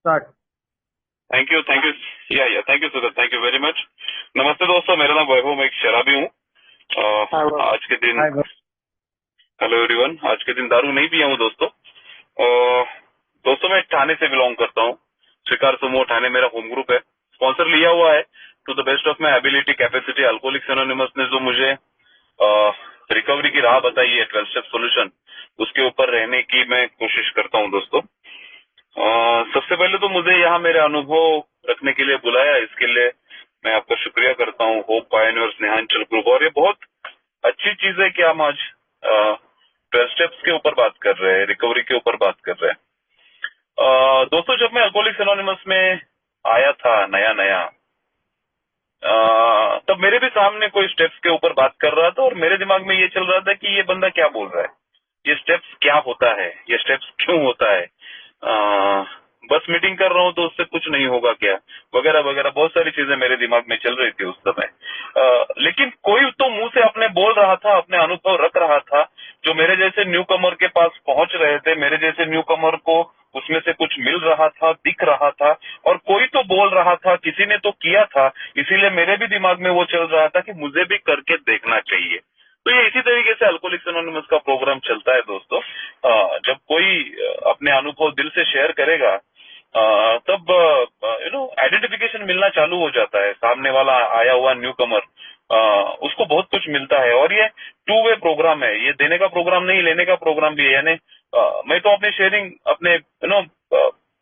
Start. Thank you. या thank you sir, thank you very much. नमस्ते दोस्तों, मेरा नाम वैभव, मैं एक शराबी हूँ। आज के दिन, हाय बस। हेलो एवरीवन, आज के दिन दारू नहीं पिया हूँ दोस्तों। दोस्तों मैं ठाणे से बिलोंग करता हूँ। स्वीकार समूह ठाणे मेरा होम ग्रुप है। स्पॉन्सर लिया हुआ है to the best of my ability capacity. Alcoholics anonymous ने जो मुझे रिकवरी की राह बताई है, 12 स्टेप सोल्यूशन, उसके ऊपर रहने की मैं कोशिश करता हूँ दोस्तों। सबसे पहले तो मुझे यहाँ मेरे अनुभव रखने के लिए बुलाया, इसके लिए मैं आपका शुक्रिया करता हूँ, होप पायनियर स्नेहांचल ग्रुप। और ये बहुत अच्छी चीज है कि हम आज 12 स्टेप्स के ऊपर बात कर रहे हैं, रिकवरी के ऊपर बात कर रहे हैं। दोस्तों जब मैं अल्कोहलिक्स एनोनिमस में आया था नया नया, तब मेरे भी सामने कोई स्टेप्स के ऊपर बात कर रहा था और मेरे दिमाग में ये चल रहा था कि ये बंदा क्या बोल रहा है, ये स्टेप्स क्या होता है, ये स्टेप्स क्यों होता है, बस मीटिंग कर रहा हूँ तो उससे कुछ नहीं होगा क्या, वगैरह वगैरह बहुत सारी चीजें मेरे दिमाग में चल रही थी उस समय। लेकिन कोई तो मुंह से अपने बोल रहा था, अपने अनुभव रख रहा था, जो मेरे जैसे न्यू कमर के पास पहुंच रहे थे, मेरे जैसे न्यू कमर को उसमें से कुछ मिल रहा था, दिख रहा था, और कोई तो बोल रहा था, किसी ने तो किया था, इसीलिए मेरे भी दिमाग में वो चल रहा था कि मुझे भी करके देखना चाहिए। तो ये इसी तरीके से अल्कोहलिक्स एनोनिमस का प्रोग्राम चलता है दोस्तों। जब कोई अपने अनुभव दिल से शेयर करेगा, तब आइडेंटिफिकेशन मिलना चालू हो जाता है। सामने वाला आया हुआ न्यू कमर, उसको बहुत कुछ मिलता है। और ये 2 वे प्रोग्राम है, ये देने का प्रोग्राम नहीं, लेने का प्रोग्राम भी है। यानी मैं तो अपनी शेयरिंग अपने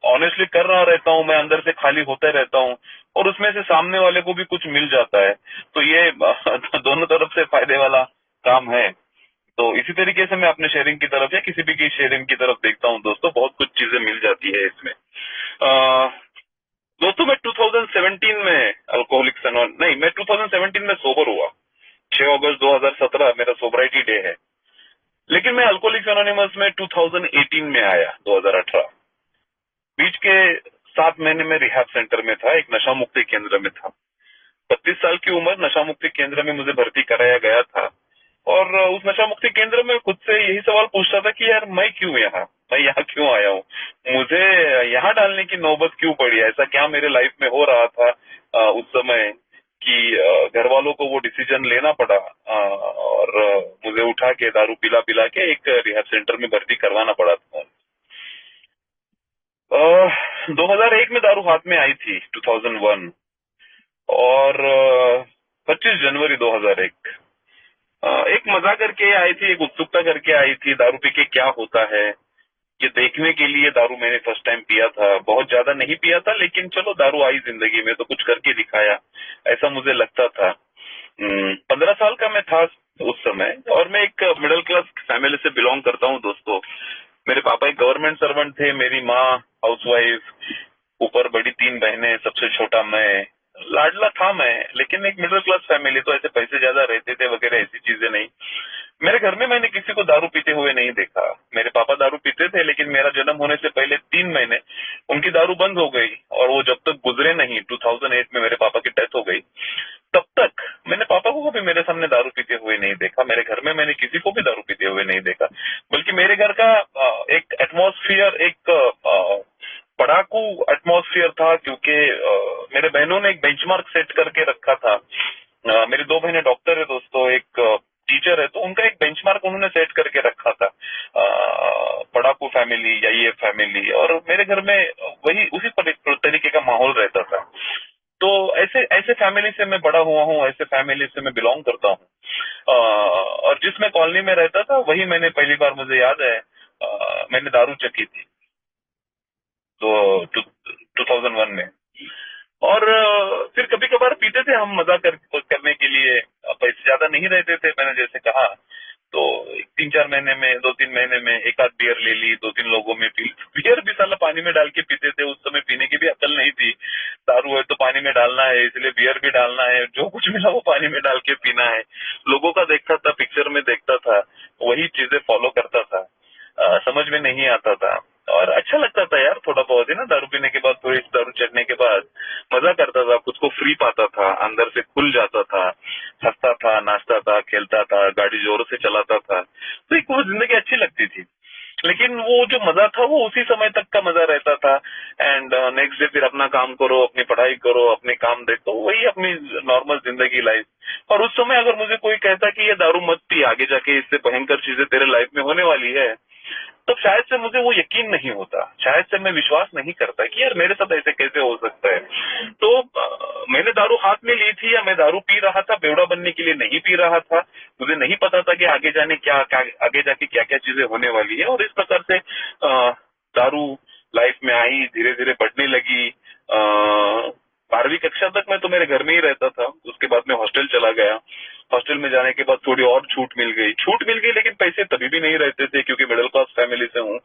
ऑनेस्टली कर रहा रहता हूँ, मैं अंदर से खाली होते रहता हूँ, और उसमें से सामने वाले को भी कुछ मिल जाता है। तो ये दोनों तरफ से फायदे वाला काम है। तो इसी तरीके से मैं अपने शेयरिंग की तरफ या किसी भी की शेयरिंग की तरफ देखता हूँ दोस्तों, बहुत कुछ चीजें मिल जाती है इसमें। दोस्तों मैं 2017 में अल्कोहलिक्स नहीं, मैं 2017 में सोबर हुआ। 6 अगस्त 2017 मेरा सोबराइटी डे है। लेकिन मैं अल्कोहलिक्स एनोनिमस में 2018 में आया, 2018। बीच के 7 महीने में रिहैब सेंटर में था, एक नशा मुक्ति केंद्र में था। 32 साल की उम्र, नशा मुक्ति केंद्र में मुझे भर्ती कराया गया था। और उस नशा मुक्ति केंद्र में खुद से यही सवाल पूछता था कि यार मैं क्यों यहाँ, मैं यहाँ क्यों आया हूँ, मुझे यहाँ डालने की नौबत क्यों पड़ी, ऐसा क्या मेरे लाइफ में हो रहा था उस समय कि घर वालों को वो डिसीजन लेना पड़ा, और मुझे उठा के दारू पिला पिला के एक रिहैब सेंटर में भर्ती करवाना पड़ा था। 2001 में दारू हाथ में आई थी, 2001। और 25 जनवरी 2001 एक मजा करके आई थी, एक उत्सुकता करके आई थी, दारू पी के क्या होता है ये देखने के लिए दारू मैंने फर्स्ट टाइम पिया था। बहुत ज्यादा नहीं पिया था, लेकिन चलो दारू आई जिंदगी में तो कुछ करके दिखाया, ऐसा मुझे लगता था। 15 साल का मैं था उस समय, और मैं एक मिडिल क्लास फैमिली से बिलोंग करता हूँ दोस्तों। मेरे पापा एक गवर्नमेंट सर्वेंट थे, मेरी माँ हाउसवाइफ, ऊपर बड़ी 3 बहनें, सबसे छोटा मैं। लाडला था मैं, लेकिन एक मिडिल क्लास फैमिली, तो ऐसे पैसे ज्यादा रहते थे वगैरह, ऐसी चीजें नहीं। मेरे घर में मैंने किसी को दारू पीते हुए नहीं देखा। मेरे पापा दारू पीते थे, लेकिन मेरा जन्म होने से पहले 3 महीने उनकी दारू बंद हो गई, और वो जब तक गुजरे नहीं, 2008 में मेरे पापा की डेथ हो गई, तब तक मैंने पापा को भी मेरे सामने दारू पीते हुए नहीं देखा। मेरे घर में मैंने किसी को भी दारू पीते हुए नहीं देखा। बल्कि मेरे घर का एक एटमॉस्फेयर, एक पढ़ाकू एटमॉस्फेयर था, क्योंकि मेरे बहनों ने एक बेंचमार्क सेट करके रखा था। मेरी 2 बहनें डॉक्टर है दोस्तों, एक टीचर है, तो उनका एक बेंचमार्क उन्होंने सेट करके रखा था, पढ़ाकू फैमिली या ये फैमिली। और मेरे घर में वही उसी तरीके का माहौल रहता था। तो ऐसे ऐसे फैमिली से मैं बड़ा हुआ हूँ, ऐसे फैमिली से मैं बिलोंग करता हूँ। और जिस मैं कॉलोनी में रहता था, वही मैंने पहली बार, मुझे याद है, मैंने दारू चखी थी, तो 2001 में। और फिर कभी कभार पीते थे हम मजा करने के लिए। पैसे ज्यादा नहीं रहते थे, मैंने जैसे कहा, तो 3-4 महीने में, 2-3 महीने में एक आध बियर ले ली, 2-3 लोगों में पी। बियर भी साला पानी में डाल के पीते थे, उस समय पीने की भी अकल नहीं थी। दारू है तो पानी में डालना है, इसलिए बियर भी डालना है, जो कुछ मिला वो पानी में डाल के पीना है। लोगों का देखता था, पिक्चर में देखता था, वही चीजें फॉलो करता था। समझ में नहीं आता था, और अच्छा लगता था यार, थोड़ा बहुत ही ना, दारू पीने के बाद, थोड़ी दारू चढ़ने के बाद मजा करता था, खुद को फ्री पाता था, अंदर से खुल जाता था, हंसता था, नाचता था, खेलता था, गाड़ी जोरों से चलाता था। तो एक वो जिंदगी अच्छी लगती थी। लेकिन वो जो मजा था वो उसी समय तक का मजा रहता था। एंड नेक्स्ट डे फिर अपना काम करो, अपनी पढ़ाई करो, अपने काम देखो, वही अपनी नॉर्मल जिंदगी लाइफ। और उस समय अगर मुझे कोई कहता कि ये दारू मत पी, आगे जाके इससे भयंकर चीजें तेरे लाइफ में होने वाली है, तो शायद से मुझे वो यकीन नहीं होता, शायद से मैं विश्वास नहीं करता कि यार मेरे साथ ऐसे कैसे हो सकता है। तो मैंने दारू हाथ में ली थी या मैं दारू पी रहा था, बेवड़ा बनने के लिए नहीं पी रहा था। मुझे नहीं पता था कि आगे जाने आगे जाके क्या क्या चीजें होने वाली है। और इस प्रकार से दारू लाइफ में आई, धीरे धीरे बढ़ने लगी। 12वीं कक्षा तक मैं तो मेरे घर में ही रहता था, उसके बाद मैं हॉस्टल चला गया। हॉस्टल में जाने के बाद थोड़ी और छूट मिल गई, लेकिन पैसे तभी भी नहीं रहते थे क्योंकि मिडिल क्लास फैमिली से हूँ।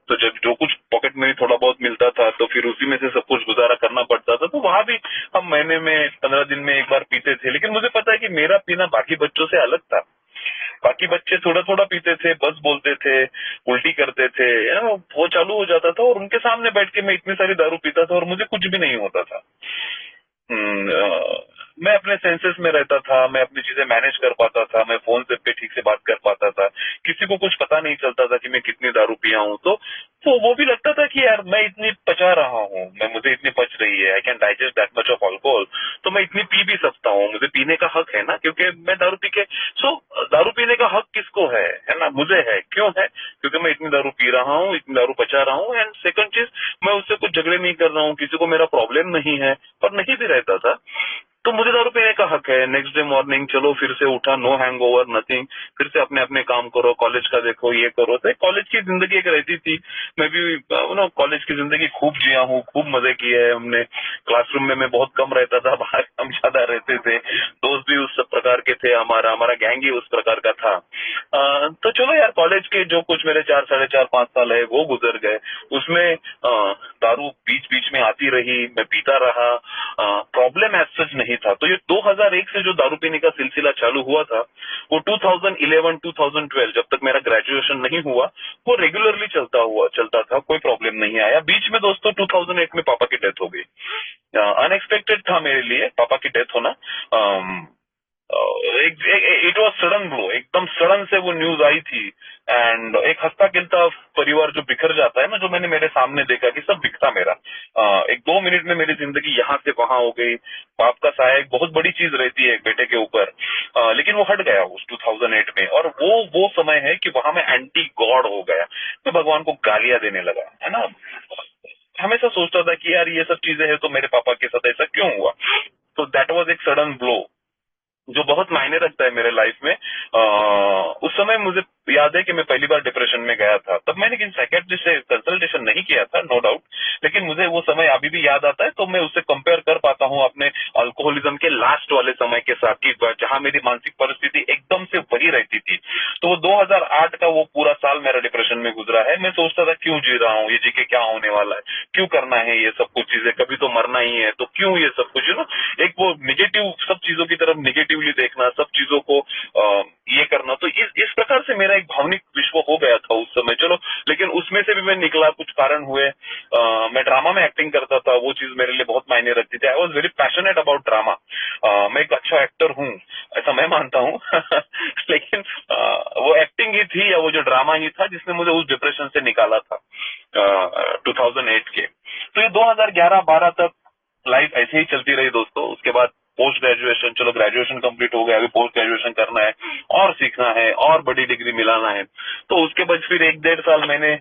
तो जब जो कुछ पॉकेट मनी थोड़ा बहुत मिलता था तो फिर उसी में से सब कुछ गुजारा करना पड़ता था। तो वहां भी हम महीने में 15 दिन में एक बार पीते थे। लेकिन मुझे पता है कि मेरा पीना बाकी बच्चों से अलग था। बाकी बच्चे थोड़ा थोड़ा पीते थे, बस बोलते थे, उल्टी करते थे, वो चालू हो जाता था और उनके सामने बैठ के मैं इतनी सारी दारू पीता था और मुझे कुछ भी नहीं होता था। मैं अपने सेंसेस में रहता था, मैं अपनी चीजें मैनेज कर पाता था, मैं फोन से पे ठीक से बात कर पाता था, किसी को कुछ पता नहीं चलता था कि मैं कितनी दारू पिया हूँ। तो वो भी लगता था कि यार मैं इतनी पचा रहा हूँ, मुझे इतनी पच रही है, I can digest that much of alcohol, तो मैं इतनी पी भी सकता हूँ, मुझे पीने का हक है ना, क्योंकि मैं दारू पी के। सो दारू पीने का हक किसको है ना, मुझे है। क्यों है? क्योंकि मैं इतनी दारू पी रहा हूँ, इतनी दारू पचा रहा हूँ। एंड सेकंड चीज, मैं उससे कुछ झगड़े नहीं कर रहा हूँ, किसी को मेरा प्रॉब्लम नहीं है, और नहीं भी रहता था। तो मुझे दारू पीने का हक है। नेक्स्ट डे मॉर्निंग चलो फिर से उठा, नो हैंगओवर, नथिंग, फिर से अपने अपने काम करो, कॉलेज का देखो, ये करो। तो कॉलेज की जिंदगी एक रहती थी। मैं भी कॉलेज की जिंदगी खूब जिया हूँ, खूब मजे किए हैं हमने। क्लासरूम में मैं बहुत कम रहता था, बाहर हम ज्यादा रहते थे। दोस्त भी उस प्रकार के थे, हमारा हमारा गैंग ही उस प्रकार का था। तो चलो यार, कॉलेज के जो कुछ मेरे 4, 4.5, 5 साल है वो गुजर गए। उसमें दारू बीच बीच में आती रही, मैं पीता रहा, प्रॉब्लम एज सच नहीं था। तो ये 2001 से जो दारू पीने का सिलसिला चालू हुआ था, वो 2011, 2012 जब तक मेरा ग्रेजुएशन नहीं हुआ, वो रेगुलरली चलता था, कोई प्रॉब्लम नहीं आया। बीच में दोस्तों 2008 में पापा की डेथ हो गई। अनएक्सपेक्टेड था मेरे लिए पापा की डेथ होना। इट वॉज सडन ब्लो, एकदम सडन से वो न्यूज आई थी। एंड एक हंसता खेलता परिवार जो बिखर जाता है ना, जो मैंने मेरे सामने देखा कि सब बिखता मेरा। एक 2 मिनट में मेरी जिंदगी यहाँ से वहां हो गई। बाप का साया एक बहुत बड़ी चीज रहती है एक बेटे के ऊपर, लेकिन वो हट गया उस 2008 में। और वो समय है कि वहां मैं एंटी गॉड हो गया, तो भगवान को गालियां देने लगा, है ना। हमेशा सोचता था कि यार ये सब चीजें हैं तो मेरे पापा के साथ ऐसा क्यों हुआ। तो दैट वाज एक सडन ब्लो जो बहुत मायने रखता है मेरे लाइफ में। उस समय मुझे याद है कि मैं पहली बार डिप्रेशन में गया था। तब मैंने किसी साइकियाट्रिस्ट से कंसल्टेशन नहीं किया था, नो डाउट, लेकिन मुझे वो समय अभी भी याद आता है। तो मैं उससे कंपेयर कर पाता हूँ अपने अल्कोहलिज्म के लास्ट वाले समय के साथ, कि जहां मेरी मानसिक परिस्थिति एकदम से वही रहती थी। तो वो 2008 का वो पूरा साल मेरा डिप्रेशन में गुजरा है। मैं सोचता था क्यों जी रहा हूँ, ये जी के क्या होने वाला है, क्यों करना है ये सब कुछ चीजें, कभी तो मरना ही है, तो क्यों ये सब कुछ, एक वो निगेटिव, सब चीजों की तरफ निगेटिवली देखना, सब चीजों को ये करना। तो इस प्रकार से मेरा एक भावनिक विश्व हो गया था उस समय। चलो, लेकिन उसमें से भी मैं निकला, कुछ कारण हुए। मैं ड्रामा में एक्टिंग करता था, वो चीज मेरे लिए बहुत मायने रखती थी। I was very passionate about drama. मैं एक अच्छा एक्टर हूँ, ऐसा मैं मानता हूँ। लेकिन वो एक्टिंग ही थी या वो जो ड्रामा ही था जिसने मुझे उस डिप्रेशन से निकाला था 2008 के। तो ये 2011-12 तक लाइफ ऐसे ही चलती रही दोस्तों। उसके बाद पोस्ट ग्रेजुएशन, चलो ग्रेजुएशन कंप्लीट हो गया, अभी पोस्ट ग्रेजुएशन करना है और सीखना है और बड़ी डिग्री मिलाना है। तो उसके बाद फिर 1-1.5 साल मैंने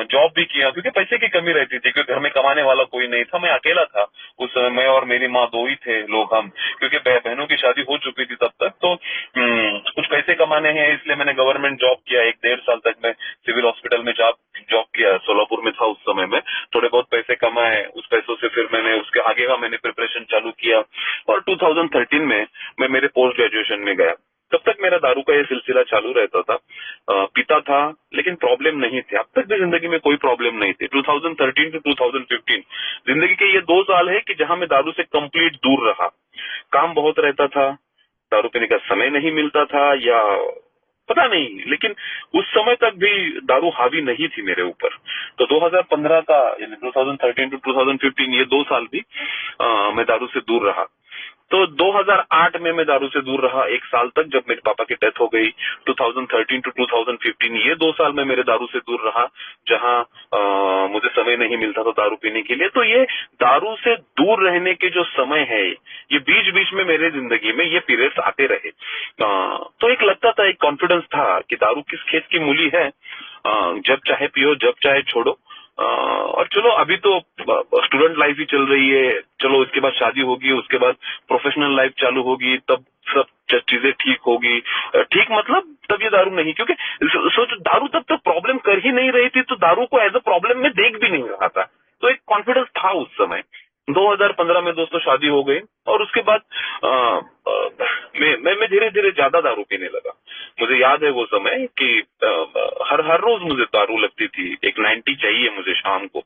जॉब भी किया, क्योंकि पैसे की कमी रहती थी, क्योंकि घर में कमाने वाला कोई नहीं था, मैं अकेला था उस समय। मैं और मेरी माँ दो ही थे लोग हम, क्योंकि बहनों की शादी हो चुकी थी तब तक। तो कुछ पैसे कमाने हैं, इसलिए मैंने गवर्नमेंट जॉब किया। 1-1.5 साल तक मैं सिविल हॉस्पिटल में जॉब किया, सोलापुर में था उस समय में। थोड़े बहुत पैसे कमाए, उस पैसों से फिर मैंने उसके आगे का मैंने प्रिपरेशन चालू किया। और 2013 में मैं मेरे पोस्ट ग्रेजुएशन में गया। तब तक मेरा दारू का ये सिलसिला चालू रहता था। पीता था लेकिन प्रॉब्लम नहीं थी, अब तक भी जिंदगी में कोई प्रॉब्लम नहीं थी। 2013 टू 2015 जिंदगी के ये 2 साल है कि जहां मैं दारू से कंप्लीट दूर रहा। काम बहुत रहता था, दारू पीने का समय नहीं मिलता था, या पता नहीं, लेकिन उस समय तक भी दारू हावी नहीं थी मेरे ऊपर। तो 2015 का यानी 2013 टू 2015 ये 2 साल भी मैं दारू से दूर रहा। तो 2008 में मैं दारू से दूर रहा 1 साल तक, जब मेरे पापा की डेथ हो गई। 2013 टू 2015 ये 2 साल में मेरे दारू से दूर रहा, जहां मुझे समय नहीं मिलता था दारू पीने के लिए। तो ये दारू से दूर रहने के जो समय है, ये बीच बीच में मेरे जिंदगी में ये पीरियड्स आते रहे। तो एक लगता था, एक कॉन्फिडेंस था कि दारू किस खेत की मूली है, जब चाहे पियो जब चाहे छोड़ो। और चलो अभी तो स्टूडेंट लाइफ ही चल रही है, चलो उसके बाद शादी होगी, उसके बाद प्रोफेशनल लाइफ चालू होगी, तब सब चीजें ठीक होगी। ठीक मतलब तब ये दारू नहीं, क्योंकि सोचो दारू तब तक प्रॉब्लम कर ही नहीं रही थी, तो दारू को एज अ प्रॉब्लम में देख भी नहीं रहा था। तो एक कॉन्फिडेंस था उस समय। 2015 में दोस्तों शादी हो गई, और उसके बाद मैं धीरे धीरे ज्यादा दारू पीने लगा। मुझे याद है वो समय कि हर रोज मुझे दारू लगती थी, एक 90 चाहिए मुझे शाम को।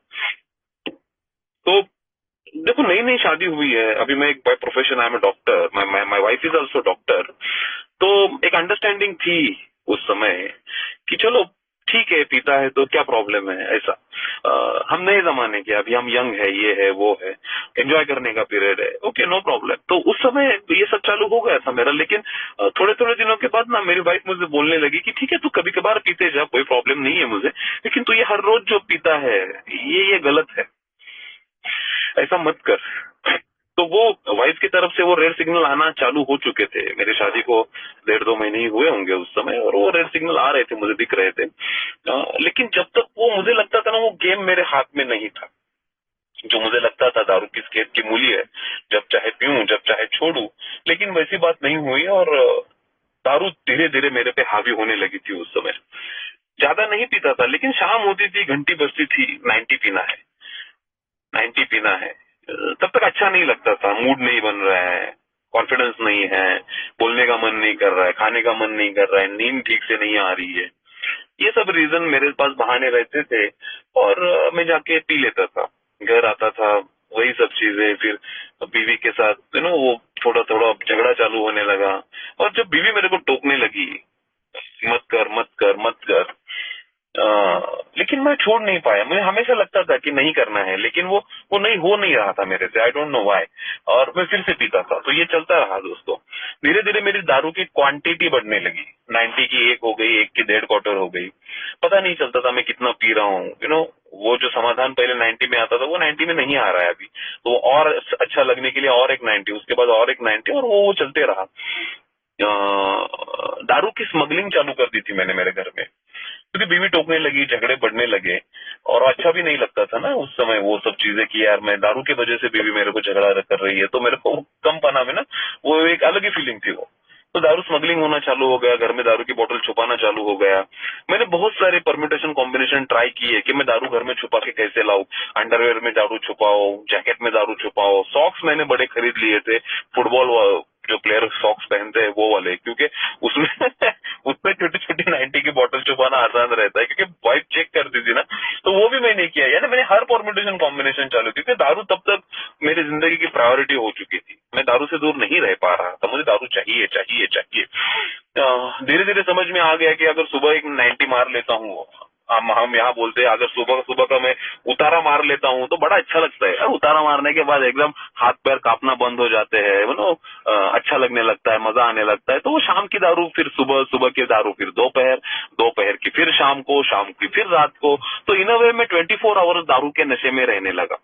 तो देखो नई नई शादी हुई है, अभी मैं एक by profession I am a doctor, my wife is also doctor. तो एक अंडरस्टैंडिंग थी उस समय कि चलो ठीक है, पीता है तो क्या प्रॉब्लम है, ऐसा। हम नए जमाने के, अभी हम यंग है, ये है वो है, एंजॉय करने का पीरियड है, ओके नो प्रॉब्लम। तो उस समय ये सब चालू हो गया था मेरा। लेकिन थोड़े थोड़े दिनों के बाद ना मेरी वाइफ मुझे बोलने लगी कि ठीक है तू कभी कभार पीते जा, कोई प्रॉब्लम नहीं है मुझे, लेकिन तू ये हर रोज जो पीता है ये गलत है, ऐसा मत कर। तो वो वाइफ की तरफ से वो रेड सिग्नल आना चालू हो चुके थे। मेरी शादी को 1.5-2 महीने ही हुए होंगे उस समय, और वो रेड सिग्नल आ रहे थे, मुझे दिख रहे थे। लेकिन जब तक वो मुझे लगता था ना वो गेम मेरे हाथ में नहीं था, जो मुझे लगता था दारू किस खेत की मूली है, जब चाहे पीऊं जब चाहे छोड़ू, लेकिन वैसी बात नहीं हुई। और दारू धीरे धीरे मेरे पे हावी होने लगी थी उस समय। ज्यादा नहीं पीता था, लेकिन शाम होती थी, घंटी बजती थी, 90 पीना है, 90 पीना है। तब तक अच्छा नहीं लगता था, मूड नहीं बन रहा है, कॉन्फिडेंस नहीं है, बोलने का मन नहीं कर रहा है, खाने का मन नहीं कर रहा है, नींद ठीक से नहीं आ रही है। ये सब रीजन मेरे पास बहाने रहते थे, और मैं जाके पी लेता था। घर आता था, वही सब चीजें, फिर बीवी के साथ वो थोड़ा थोड़ा झगड़ा चालू होने लगा। और जब बीवी मेरे को टोकने लगी, मत कर मत कर मत कर, लेकिन मैं छोड़ नहीं पाया। मुझे हमेशा लगता था कि नहीं करना है, लेकिन वो नहीं हो नहीं रहा था मेरे से, आई डोंट नो व्हाई। और मैं फिर से पीता था। तो ये चलता रहा दोस्तों। धीरे धीरे मेरी दारू की क्वांटिटी बढ़ने लगी, 90 की 1 हो गई, 1 की 1.5 क्वार्टर हो गई। पता नहीं चलता था मैं कितना पी रहा हूँ। वो जो समाधान पहले 90 में आता था वो 90 में नहीं आ रहा है अभी। तो और अच्छा लगने के लिए और एक 90, उसके बाद और एक 90, और वो चलते रहा। दारू की स्मगलिंग चालू कर दी थी मैंने मेरे घर में, क्योंकि बीवी टोकने लगी, झगड़े बढ़ने लगे, और अच्छा भी नहीं लगता था ना उस समय वो सब चीजें कि यार मैं दारू की वजह से बीवी मेरे को झगड़ा कर रही है। तो मेरे को कम पना में ना वो एक अलग ही फीलिंग थी वो। तो दारू स्मगलिंग होना चालू हो गया, घर में दारू की बोतल छुपाना चालू हो गया। मैंने बहुत सारे परम्यूटेशन कॉम्बिनेशन ट्राई किए कि मैं दारू घर में छुपा के कैसे लाऊं। अंडरवेयर में दारू छुपाओ, जैकेट में दारू छुपाओ, सॉक्स मैंने बड़े खरीद लिए थे, फुटबॉल जो प्लेयर सॉक्स पहनते हैं वो वाले, क्योंकि उसमें उसमें छोटी छोटी 90 की बोतल छुपाना आसान रहता है, क्योंकि वाइफ चेक करती थी ना। तो वो भी मैंने किया, यानी मैंने हर परम्यूटेशन कॉम्बिनेशन चालू, क्योंकि दारू तब तक मेरी जिंदगी की प्रायोरिटी हो चुकी थी। मैं दारू से दूर नहीं रह पा रहा था, मुझे दारू चाहिए चाहिए चाहिए। धीरे धीरे समझ में आ गया कि अगर सुबह एक 90 मार लेता हूँ, हम यहाँ बोलते हैं अगर सुबह सुबह का मैं उतारा मार लेता हूँ तो बड़ा अच्छा लगता है। उतारा मारने के बाद एकदम हाथ पैर कांपना बंद हो जाते हैं, अच्छा लगने लगता है, मजा आने लगता है। तो वो शाम की दारू, फिर सुबह, सुबह की दारू फिर दोपहर, दोपहर की फिर शाम को, शाम की फिर रात को। तो इन अ वे में 24 आवर्स दारू के नशे में रहने लगा।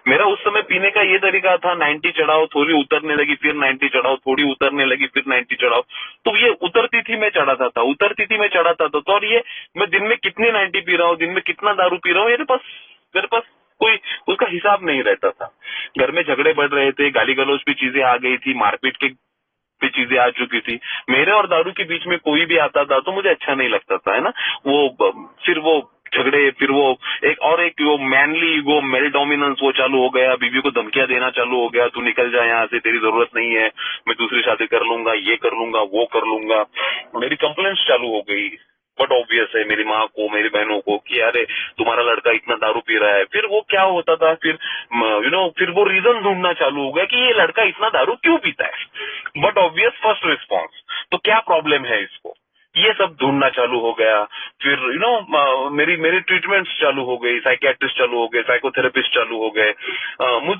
मेरा उस समय पीने का ये तरीका था, 90 चढ़ाओ, थोड़ी उतरने लगी, फिर 90 चढ़ाओ, थोड़ी उतरने लगी, फिर 90 चढ़ाओ। तो ये उतरती थी मैं चढ़ाता था, उतरती थी मैं चढ़ाता था। तो और ये मैं दिन में कितनी 90 पी रहा हूँ, दिन में कितना दारू पी रहा हूँ, मेरे पास कोई उसका हिसाब नहीं रहता था। घर में झगड़े बढ़ रहे थे, गाली गलौज की चीजें आ गई थी, मारपीट की भी चीजें आ चुकी थी। मेरे और दारू के बीच में कोई भी आता था तो मुझे अच्छा नहीं लगता था, है ना। फिर वो झगड़े, फिर एक वो मैनली, वो मेल डोमिनेंस वो चालू हो गया। बीवी को धमकियां देना चालू हो गया, तू निकल जा यहाँ से, तेरी जरूरत नहीं है, मैं दूसरी शादी कर लूंगा, ये कर लूंगा, वो कर लूंगा। मेरी कंप्लेंट्स चालू हो गई। बट ऑब्वियस है मेरी माँ को, मेरी बहनों को, कि अरे तुम्हारा लड़का इतना दारू पी रहा है। फिर वो क्या होता था, फिर फिर वो रीजन ढूंढना चालू हो गया कि ये लड़का इतना दारू क्यों पीता है। बट ऑब्वियस फर्स्ट रिस्पॉन्स, तो क्या प्रॉब्लम है इसको। ये सब ढूंढना चालू हो गया। फिर मेरी मेरी ट्रीटमेंट्स चालू हो गई, साइकियाट्रिस्ट चालू हो गए, साइकोथेरेपिस्ट चालू हो गए।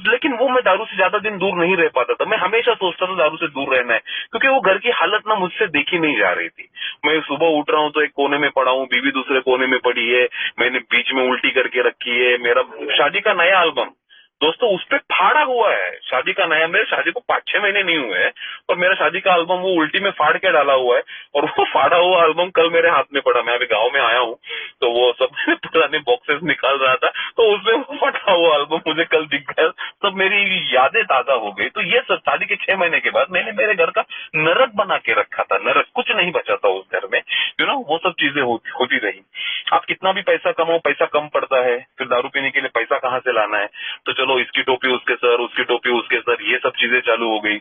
लेकिन वो मैं दारू से ज्यादा दिन दूर नहीं रह पाता था। मैं हमेशा सोचता था दारू से दूर रहना है, क्योंकि वो घर की हालत ना मुझसे देखी नहीं जा रही थी। मैं सुबह उठ रहा हूँ तो एक कोने में पड़ा हूँ, बीवी दूसरे कोने में पड़ी है, मैंने बीच में उल्टी करके रखी है। मेरा शादी का नया एल्बम दोस्तों उस पे फाड़ा हुआ है, शादी का नया, मेरे शादी को 5-6 महीने नहीं हुए हैं और मेरा शादी का एल्बम वो उल्टी में फाड़ के डाला हुआ है। और वो फाड़ा हुआ एल्बम कल मेरे हाथ में पड़ा। मैं अभी गांव में आया हूँ तो वो सब पुराने बॉक्सेस निकाल रहा था, तो उसमें वो फटा हुआ एल्बम मुझे कल दिख गया। सब मेरी यादें ताजा हो गई। तो ये सब शादी के 6 महीने के बाद मैंने मेरे घर का नरक बना के रखा था। नरक, कुछ नहीं बचा था उस घर में। वो सब चीजें होती रही। आप कितना भी पैसा कमाओ, पैसा कम पड़ता है, फिर दारू पीने के लिए पैसा कहाँ से लाना है। तो चलो इसकी टोपी उसके सर, उसकी टोपी उसके सर, ये सब चीजें चालू हो गई।